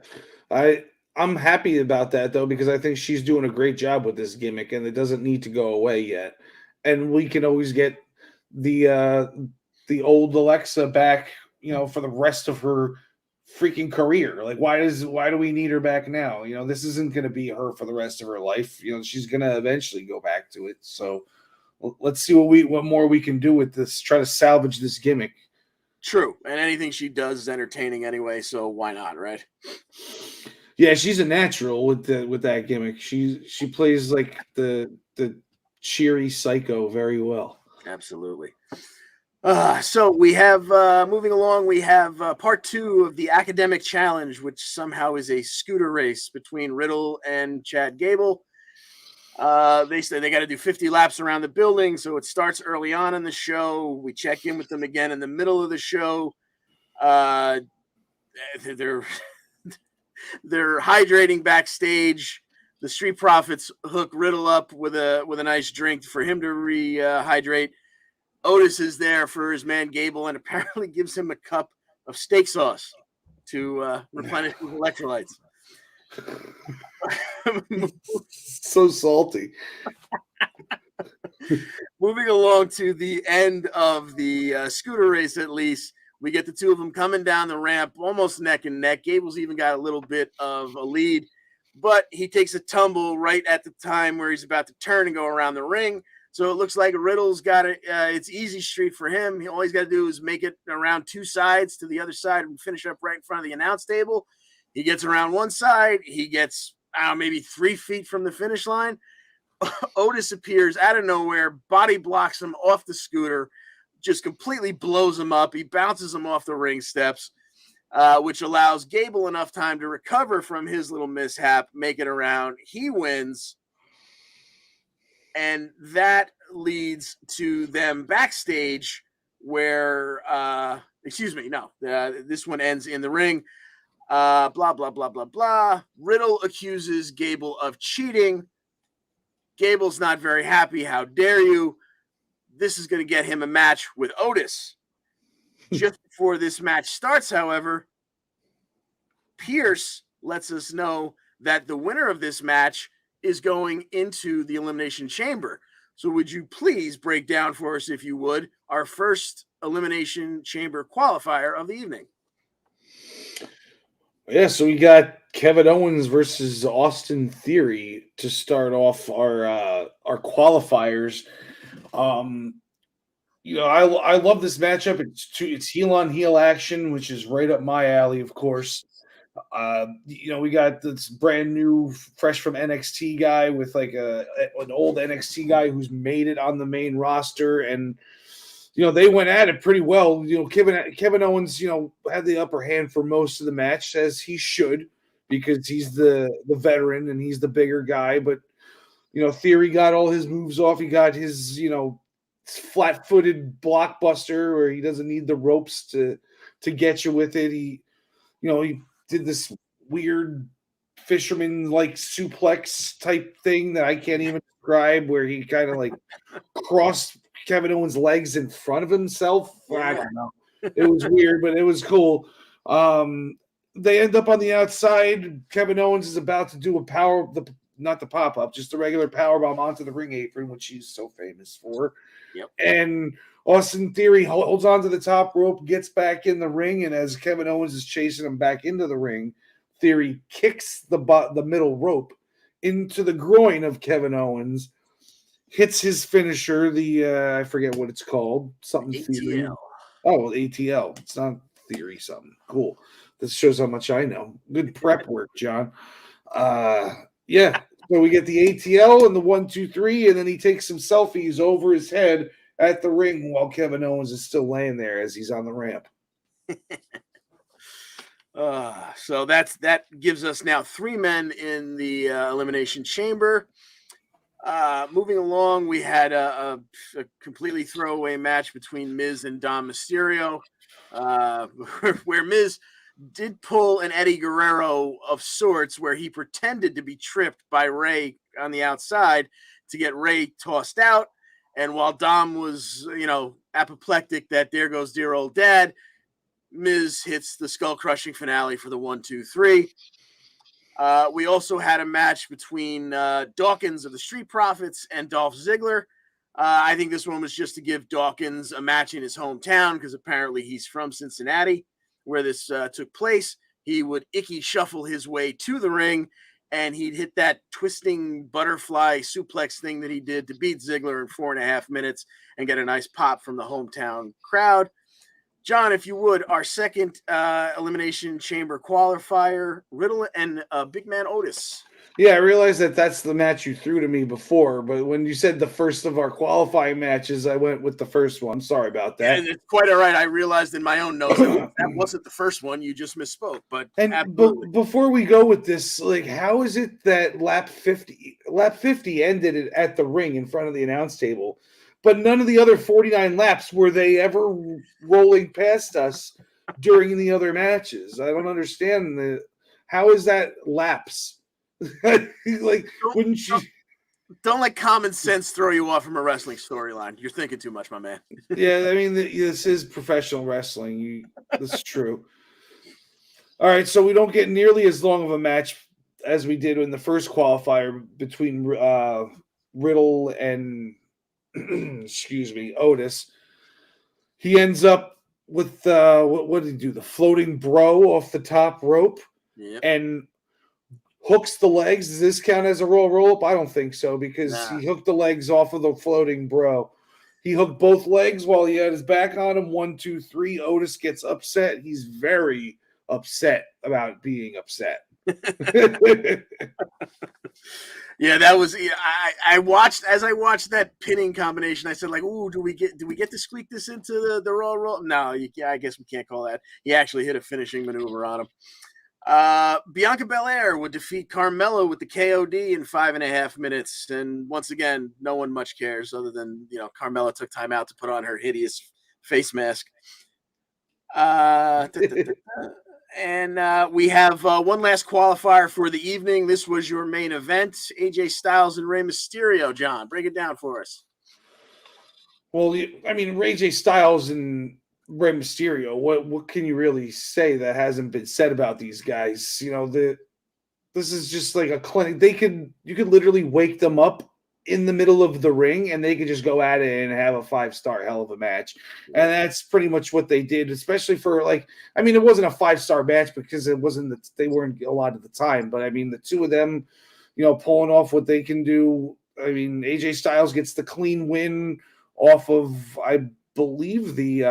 I'm happy about that, though, because I think she's doing a great job with this gimmick, and it doesn't need to go away yet. And we can always get the old Alexa back, for the rest of her freaking career. Like, why do we need her back now? This isn't going to be her for the rest of her life. She's going to eventually go back to it. So let's see what more we can do with this. Try to salvage this gimmick. True, and anything she does is entertaining anyway. So why not, right? Yeah, she's a natural with that gimmick. She plays like the cheery psycho very well. Absolutely. So we have, moving along, we have part 2 of the Academic Challenge, which somehow is a scooter race between Riddle and Chad Gable. They say they got to do 50 laps around the building, so it starts early on in the show. We check in with them again in the middle of the show. They're hydrating backstage. The Street Profits hook Riddle up with a nice drink for him to rehydrate. Otis is there for his man Gable and apparently gives him a cup of steak sauce to replenish his electrolytes. So salty. Moving along to the end of the scooter race, at least, We get the two of them coming down the ramp, almost neck and neck. Gable's even got a little bit of a lead, but he takes a tumble right at the time where he's about to turn and go around the ring. So it looks like Riddle's got it. It's easy street for him. All he's got to do is make it around two sides to the other side and finish up right in front of the announce table. He gets around one side. He gets maybe 3 feet from the finish line. Otis appears out of nowhere, body blocks him off the scooter, just completely blows him up. He bounces him off the ring steps, which allows Gable enough time to recover from his little mishap, make it around. He wins. And that leads to them backstage where, this one ends in the ring. Blah, blah, blah, blah, blah. Riddle accuses Gable of cheating. Gable's not very happy. How dare you? This is going to get him a match with Otis. Just before this match starts, however, Pierce lets us know that the winner of this match is going into the Elimination Chamber. So would you please break down for us, if you would, our first Elimination Chamber qualifier of the evening? Yeah, so we got Kevin Owens versus Austin Theory to start off our qualifiers. I love this matchup. It's heel on heel action, which is right up my alley, of course. We got this brand new, fresh from NXT guy with like an old NXT guy who's made it on the main roster, and they went at it pretty well. Kevin Owens, had the upper hand for most of the match, as he should, because he's the veteran and he's the bigger guy. But Theory got all his moves off. He got his flat-footed blockbuster where he doesn't need the ropes to get you with it. He did this weird fisherman-like suplex type thing that I can't even describe, where he kind of like crossed Kevin Owens' legs in front of himself. Yeah. I don't know. It was weird, but it was cool. They end up on the outside. Kevin Owens is about to do not the pop-up, just the regular powerbomb onto the ring apron, which he's so famous for. Yep. And Austin Theory holds on to the top rope, gets back in the ring, and as Kevin Owens is chasing him back into the ring, Theory kicks the middle rope into the groin of Kevin Owens, hits his finisher, I forget what it's called, something ATL. Theory. Oh, ATL. It's not Theory something. Cool. This shows how much I know. Good prep work, John. Yeah. So we get the ATL and the 1, 2, 3, and then he takes some selfies over his head at the ring while Kevin Owens is still laying there as he's on the ramp. So that gives us now 3 men in the Elimination Chamber. Moving along, we had a completely throwaway match between Miz and Dom Mysterio, where Miz did pull an Eddie Guerrero of sorts, where he pretended to be tripped by Rey on the outside to get Rey tossed out. And while Dom was, apoplectic that there goes dear old dad, Miz hits the skull-crushing finale for the 1, 2, 3. We also had a match between Dawkins of the Street Profits and Dolph Ziggler. I think this one was just to give Dawkins a match in his hometown, because apparently he's from Cincinnati, where this took place. He would icky shuffle his way to the ring, and he'd hit that twisting butterfly suplex thing that he did to beat Ziggler in 4.5 minutes and get a nice pop from the hometown crowd. John, if you would, our second Elimination Chamber qualifier, Riddle and Big Man Otis. Yeah, I realized that's the match you threw to me before, but when you said the first of our qualifying matches, I went with the first one. Sorry about that. And it's quite all right. I realized in my own notes that wasn't the first one. You just misspoke. But before we go with this, how is it that lap 50 ended it at the ring in front of the announce table, but none of the other 49 laps were they ever rolling past us during the other matches? I don't understand how is that laps? Wouldn't you? Don't let common sense throw you off from a wrestling storyline. You're thinking too much, my man. Yeah, I mean, this is professional wrestling. This is true. All right, so we don't get nearly as long of a match as we did in the first qualifier between Riddle and Otis. He ends up with what did he do? The floating bro off the top rope, and hooks the legs. Does this count as a roll up? I don't think so, because he hooked the legs off of the floating bro. He hooked both legs while he had his back on him. 1, 2, 3. Otis gets upset. He's very upset about being upset. Yeah, that was. I watched that pinning combination. I said, like, "Ooh, do we get to squeak this into the roll?" No, I guess we can't call that. He actually hit a finishing maneuver on him. Bianca Belair would defeat Carmella with the KOD in 5.5 minutes, and once again, no one much cares other than Carmella took time out to put on her hideous face mask. And we have one last qualifier for the evening. This was your main event: AJ Styles and Rey Mysterio. John, break it down for us. Well, AJ Styles and Rey Mysterio. What can you really say that hasn't been said about these guys? This is just like a clinic. You could literally wake them up in the middle of the ring, and they could just go at it and have a 5-star hell of a match. And that's pretty much what they did, especially for it wasn't a 5-star match because they weren't a lot at the time. But the two of them, pulling off what they can do. AJ Styles gets the clean win off of, I believe, the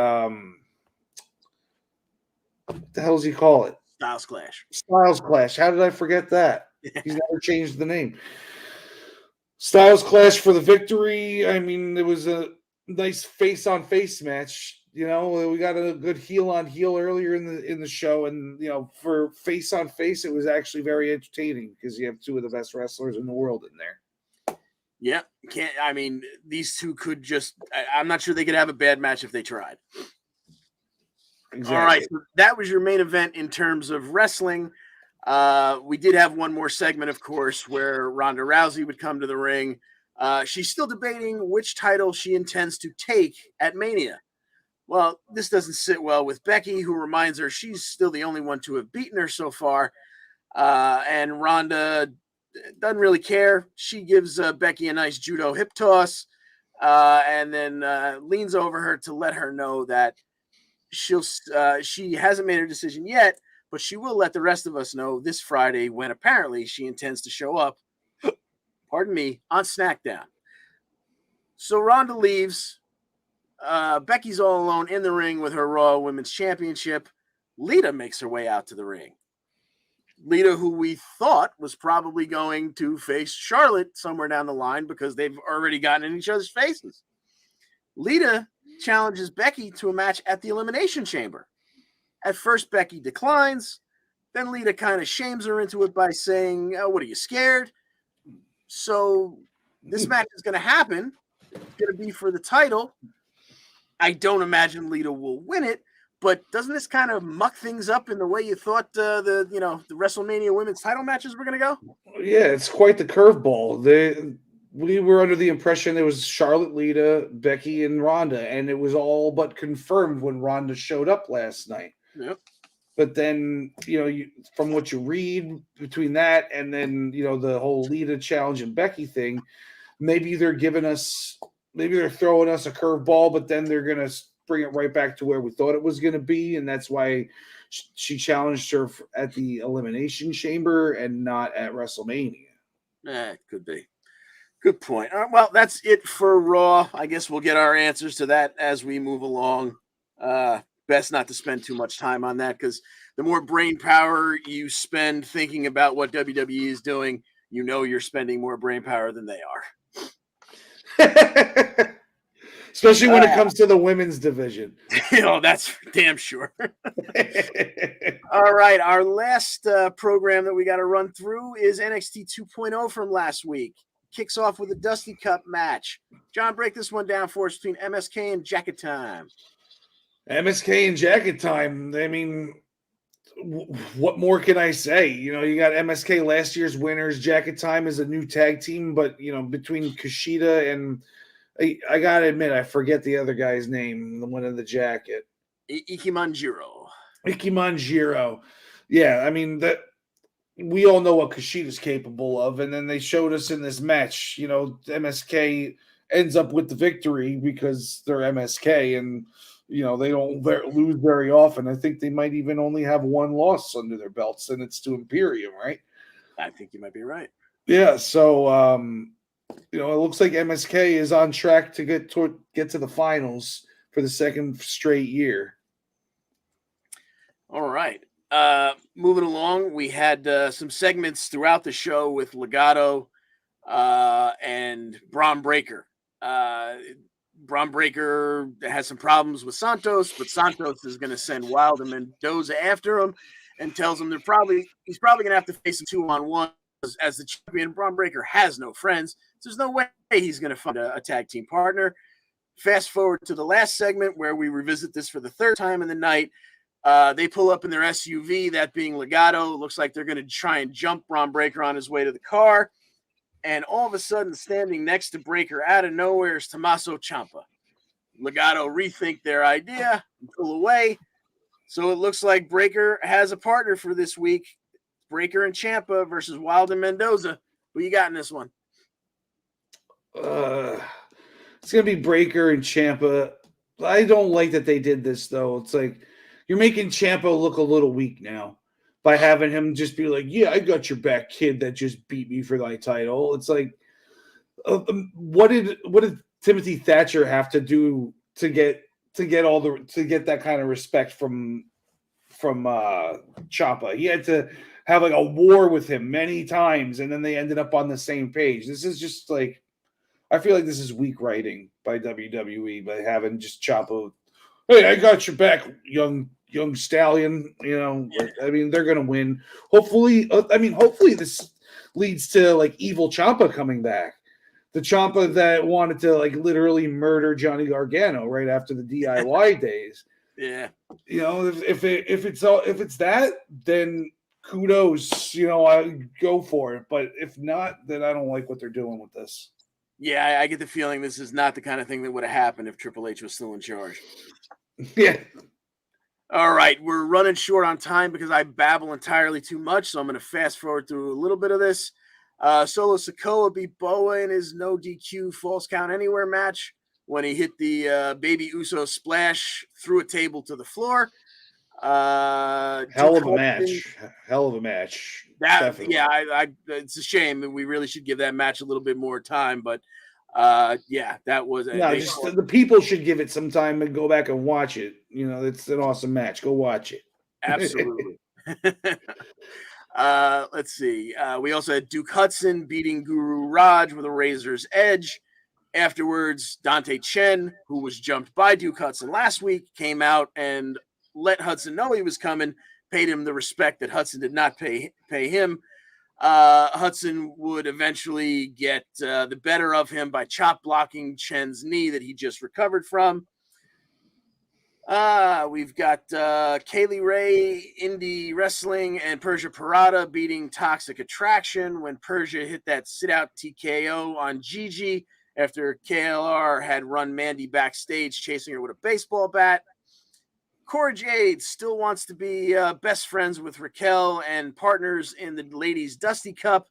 what the hell does he call it? Styles Clash. Styles Clash. How did I forget that? He's never changed the name. Styles Clash for the victory. It was a nice face-on-face match. We got a good heel-on-heel earlier in the show, and for face-on-face, it was actually very entertaining because you have two of the best wrestlers in the world in there. Yeah, these two could just. I'm not sure they could have a bad match if they tried. Exactly. All right, so that was your main event in terms of wrestling. We did have one more segment, of course, where Ronda Rousey would come to the ring. She's still debating which title she intends to take at Mania. Well, this doesn't sit well with Becky, who reminds her she's still the only one to have beaten her so far. And Ronda doesn't really care. She gives Becky a nice judo hip toss and then leans over her to let her know that she hasn't made her decision yet, but she will let the rest of us know this Friday when apparently she intends to show up, pardon me, on SmackDown. So Ronda leaves. Becky's all alone in the ring with her Raw Women's Championship. Lita makes her way out to the ring. Lita, who we thought was probably going to face Charlotte somewhere down the line because they've already gotten in each other's faces. Lita challenges Becky to a match at the Elimination Chamber. At first, Becky declines. Then Lita kind of shames her into it by saying, "Oh, what are you, scared?" So this match is going to happen. It's going to be for the title. I don't imagine Lita will win it, but doesn't this kind of muck things up in the way you thought the WrestleMania women's title matches were going to go? Yeah, it's quite the curveball. We were under the impression it was Charlotte, Lita, Becky, and Ronda, and it was all but confirmed when Ronda showed up last night. Yep. But then, from what you read between that and then, the whole Lita challenge and Becky thing, maybe they're throwing us a curveball, but then they're going to bring it right back to where we thought it was going to be. And that's why she challenged her at the Elimination Chamber and not at WrestleMania. It could be. Good point. Well, that's it for Raw. I guess we'll get our answers to that as we move along. Best not to spend too much time on that because the more brain power you spend thinking about what WWE is doing, you're spending more brain power than they are. Especially when it comes to the women's division. That's damn sure. All right. Our last program that we got to run through is NXT 2.0 from last week. Kicks off with a Dusty Cup match. John, break this one down for us between MSK and Jacket Time. MSK and Jacket Time. What more can I say? You got MSK, last year's winners. Jacket Time is a new tag team, but between Kushida and I gotta admit, I forget the other guy's name, the one in the jacket. Ikimanjiro. Yeah, that we all know what Kushida's capable of, and then they showed us in this match. MSK ends up with the victory because they're MSK, and they don't lose very often. I think they might even only have one loss under their belts, and it's to Imperium, right? I think you might be right. Yeah, so it looks like MSK is on track to get to the finals for the second straight year. All right. Moving along, we had some segments throughout the show with Legado and Braun Breaker. Braun Breaker has some problems with Santos, but Santos is going to send Wild and Mendoza after him and tells him he's probably going to have to face him 2-on-1 as the champion. Braun Breaker has no friends, so there's no way he's going to find a tag team partner. Fast forward to the last segment where we revisit this for the third time in the night. They pull up in their SUV, that being Legado. It looks like they're going to try and jump Braun Breaker on his way to the car. And all of a sudden, standing next to Breaker out of nowhere is Tommaso Ciampa. Legado rethink their idea and pull away. So it looks like Breaker has a partner for this week. Breaker and Ciampa versus Wild and Mendoza. Who you got in this one? It's going to be Breaker and Ciampa. I don't like that they did this, though. It's like you're making Ciampa look a little weak now by having him just be like, yeah, I got your back, kid that just beat me for my title. It's like, what did Timothy Thatcher have to do to get that kind of respect from Ciampa? He had to have like a war with him many times, and then they ended up on the same page. This is just like, I feel like this is weak writing by WWE by having just Ciampa. Hey, I got your back, young stallion. I mean, they're gonna win. Hopefully this leads to like evil Ciampa coming back. The Ciampa that wanted to like literally murder Johnny Gargano right after the DIY days. Yeah. If it's that, then kudos. I go for it. But if not, then I don't like what they're doing with this. Yeah, I get the feeling this is not the kind of thing that would have happened if Triple H was still in charge. Yeah. All right, we're running short on time because I babble entirely too much, so I'm going to fast forward through a little bit of this. Solo Sikoa beat Boa in his no DQ Falls Count Anywhere match when he hit the Baby Uso splash through a table to the floor. Hell of a match. It's a shame. We really should give that match a little bit more time, but that was the people should give it some time and go back and watch it. It's an awesome match. Go watch it. Absolutely. Let's see. We also had Duke Hudson beating Guru Raj with a razor's edge. Afterwards, Dante Chen, who was jumped by Duke Hudson last week, came out and let Hudson know he was coming, paid him the respect that Hudson did not pay him. Hudson would eventually get the better of him by chop blocking Chen's knee that he just recovered from. We've got Kaylee Ray, Indie Wrestling, and Persia Parada beating Toxic Attraction when Persia hit that sit-out TKO on Gigi after KLR had run Mandy backstage chasing her with a baseball bat. Cora Jade still wants to be best friends with Raquel and partners in the Ladies Dusty Cup.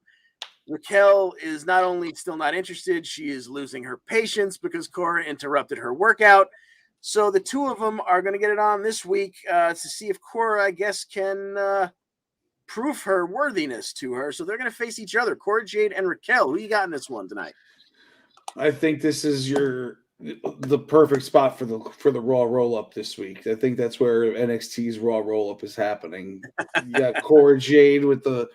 Raquel is not only still not interested, she is losing her patience because Cora interrupted her workout. So the two of them are going to get it on this week to see if Cora, I guess, can prove her worthiness to her. So they're going to face each other, Cora Jade and Raquel. Who you got in this one tonight? I think this is the perfect spot for the Raw roll-up this week. I think that's where NXT's Raw roll-up is happening. You got Cora Jade with the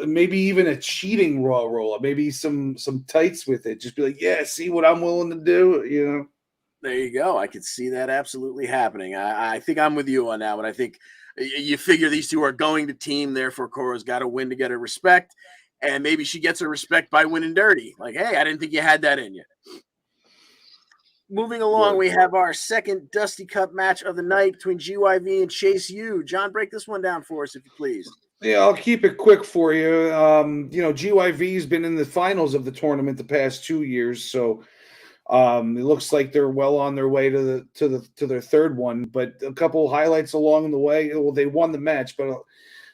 maybe even a cheating Raw roll-up, maybe some tights with it. Just be like, yeah, see what I'm willing to do, There you go. I could see that absolutely happening. I think I'm with you on that one. I think you figure these two are going to team, therefore Cora's got to win to get her respect, and maybe she gets her respect by winning dirty. Like, hey, I didn't think you had that in you. Moving along, we have our second Dusty Cup match of the night between GYV and Chase U. John, break this one down for us, if you please. Yeah, I'll keep it quick for you. GYV's been in the finals of the tournament the past 2 years, so it looks like they're well on their way to their third one. But a couple highlights along the way. Well, they won the match, but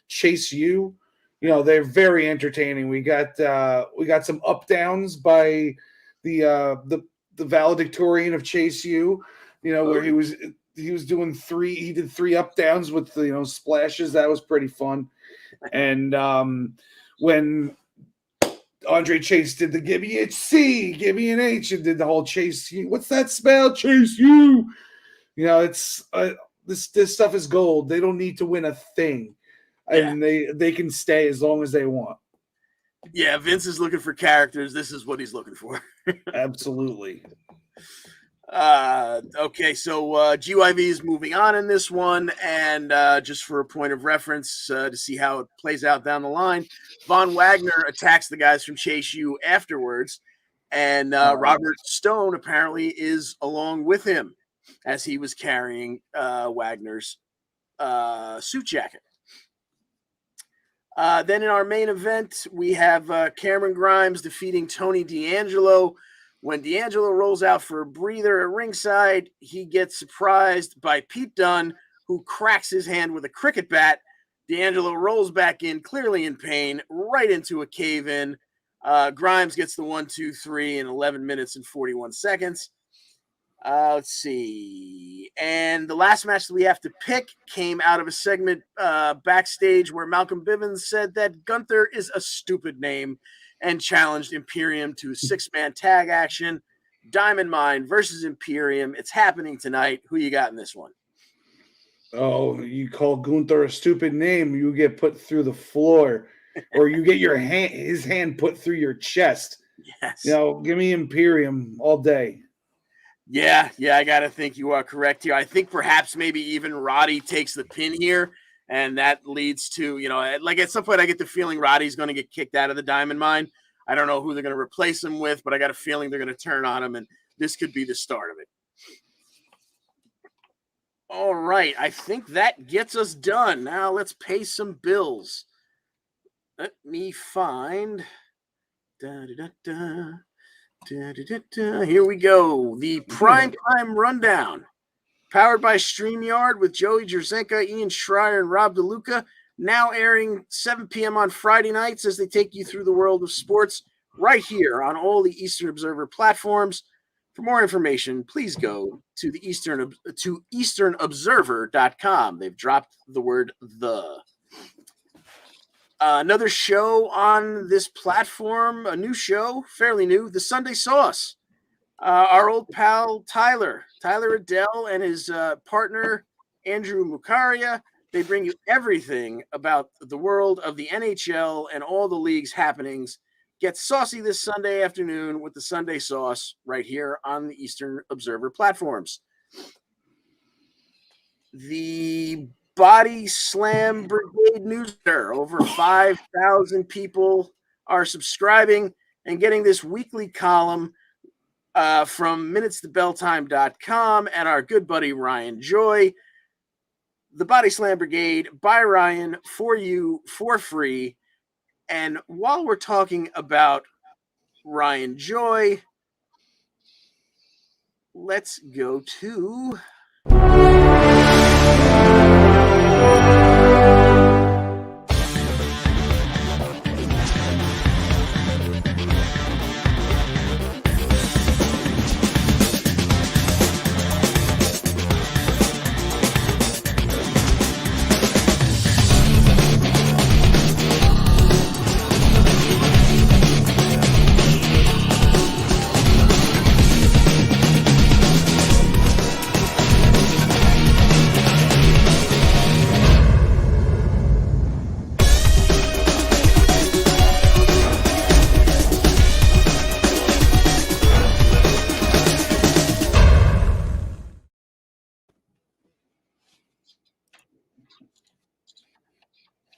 Chase U, they're very entertaining. We got some up downs by the valedictorian of Chase U, where he was doing he did 3 up downs with the splashes. That was pretty fun. And when Andre Chase did the give me a C, give me an H, and did the whole Chase. What's that spell? Chase you. It's this stuff is gold. They don't need to win a thing, and they can stay as long as they want. Yeah, Vince is looking for characters. This is what he's looking for. Absolutely. Okay, so GYV is moving on in this one, and just for a point of reference to see how it plays out down the line, Von Wagner attacks the guys from Chase U afterwards, and Robert Stone apparently is along with him as he was carrying Wagner's suit jacket. Then in our main event, we have Cameron Grimes defeating Tony D'Angelo. When D'Angelo rolls out for a breather at ringside, he gets surprised by Pete Dunne, who cracks his hand with a cricket bat. D'Angelo rolls back in, clearly in pain, right into a cave-in. Grimes gets the 1, 2, 3 in 11 minutes and 41 seconds. Let's see. And the last match that we have to pick came out of a segment backstage where Malcolm Bivens said that Gunther is a stupid name and challenged Imperium to a 6-man tag action. Diamond Mine versus Imperium. It's happening tonight. Who you got in this one? Oh, you call Gunther a stupid name, you get put through the floor, or you get his hand put through your chest. Yes. Give me Imperium all day. Yeah, I got to think you are correct here. I think perhaps maybe even Roddy takes the pin here, and that leads to, like at some point I get the feeling Roddy's going to get kicked out of the Diamond Mine. I don't know who they're going to replace him with, but I got a feeling they're going to turn on him, and this could be the start of it. All right, I think that gets us done. Now let's pay some bills. Let me find... Here we go. The Prime Time Rundown, powered by StreamYard with Joey Jerzenka, Ian Schreier, and Rob DeLuca, now airing 7 p.m. on Friday nights as they take you through the world of sports right here on all the Eastern Observer platforms. For more information, please go to easternobserver.com. They've dropped the word "the." Another show on this platform, a new show, fairly new, The Sunday Sauce. Our old pal Tyler Adele, and his partner Andrew Mukaria, they bring you everything about the world of the NHL and all the league's happenings. Get saucy this Sunday afternoon with The Sunday Sauce right here on the Eastern Observer platforms. The Body Slam Brigade newsletter. Over 5,000 people are subscribing and getting this weekly column from minutestobelltime.com and our good buddy Ryan Joy. The Body Slam Brigade by Ryan for you for free. And while we're talking about Ryan Joy, let's go to...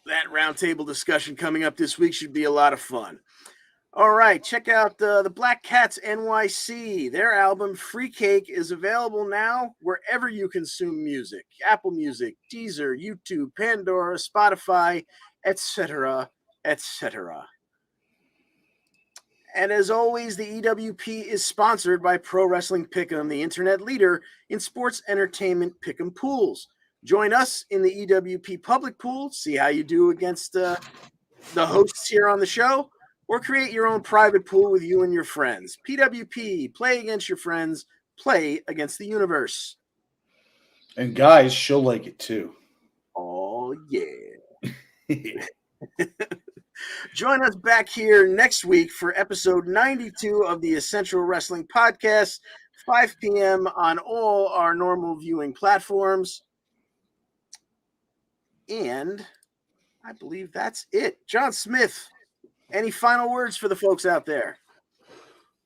That roundtable discussion coming up this week should be a lot of fun. All right, check out the Black Cats NYC. Their album Free Cake is available now wherever you consume music. Apple Music, Deezer, YouTube, Pandora, Spotify, etc., etc. And as always, the EWP is sponsored by Pro Wrestling Pick'em, the internet leader in sports entertainment pick'em pools. Join us in the EWP public pool, see how you do against the hosts here on the show, or create your own private pool with you and your friends. PWP, play against your friends, play against the universe. And guys, she'll like it too. Oh, yeah. Join us back here next week for episode 92 of the Essential Wrestling Podcast, 5 p.m. on all our normal viewing platforms. And I believe that's it. John Smith, any final words for the folks out there?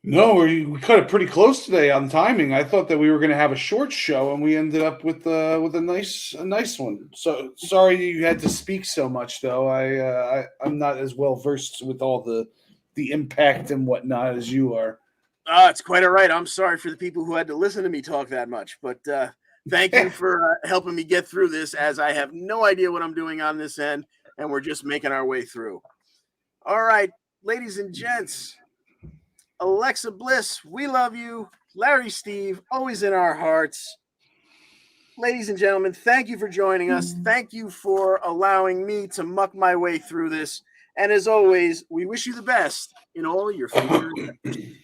No, we cut it pretty close today on timing. I thought that we were going to have a short show, and we ended up with a nice one. So sorry you had to speak so much, though. I'm not as well versed with all the impact and whatnot as you are. It's quite all right. I'm sorry for the people who had to listen to me talk that much, but thank you for helping me get through this, as I have no idea what I'm doing on this end, and we're just making our way through. All right, ladies and gents. Alexa Bliss, we love you. Larry Steve, always in our hearts. Ladies and gentlemen, thank you for joining us. Thank you for allowing me to muck my way through this. And as always, we wish you the best in all your future endeavors.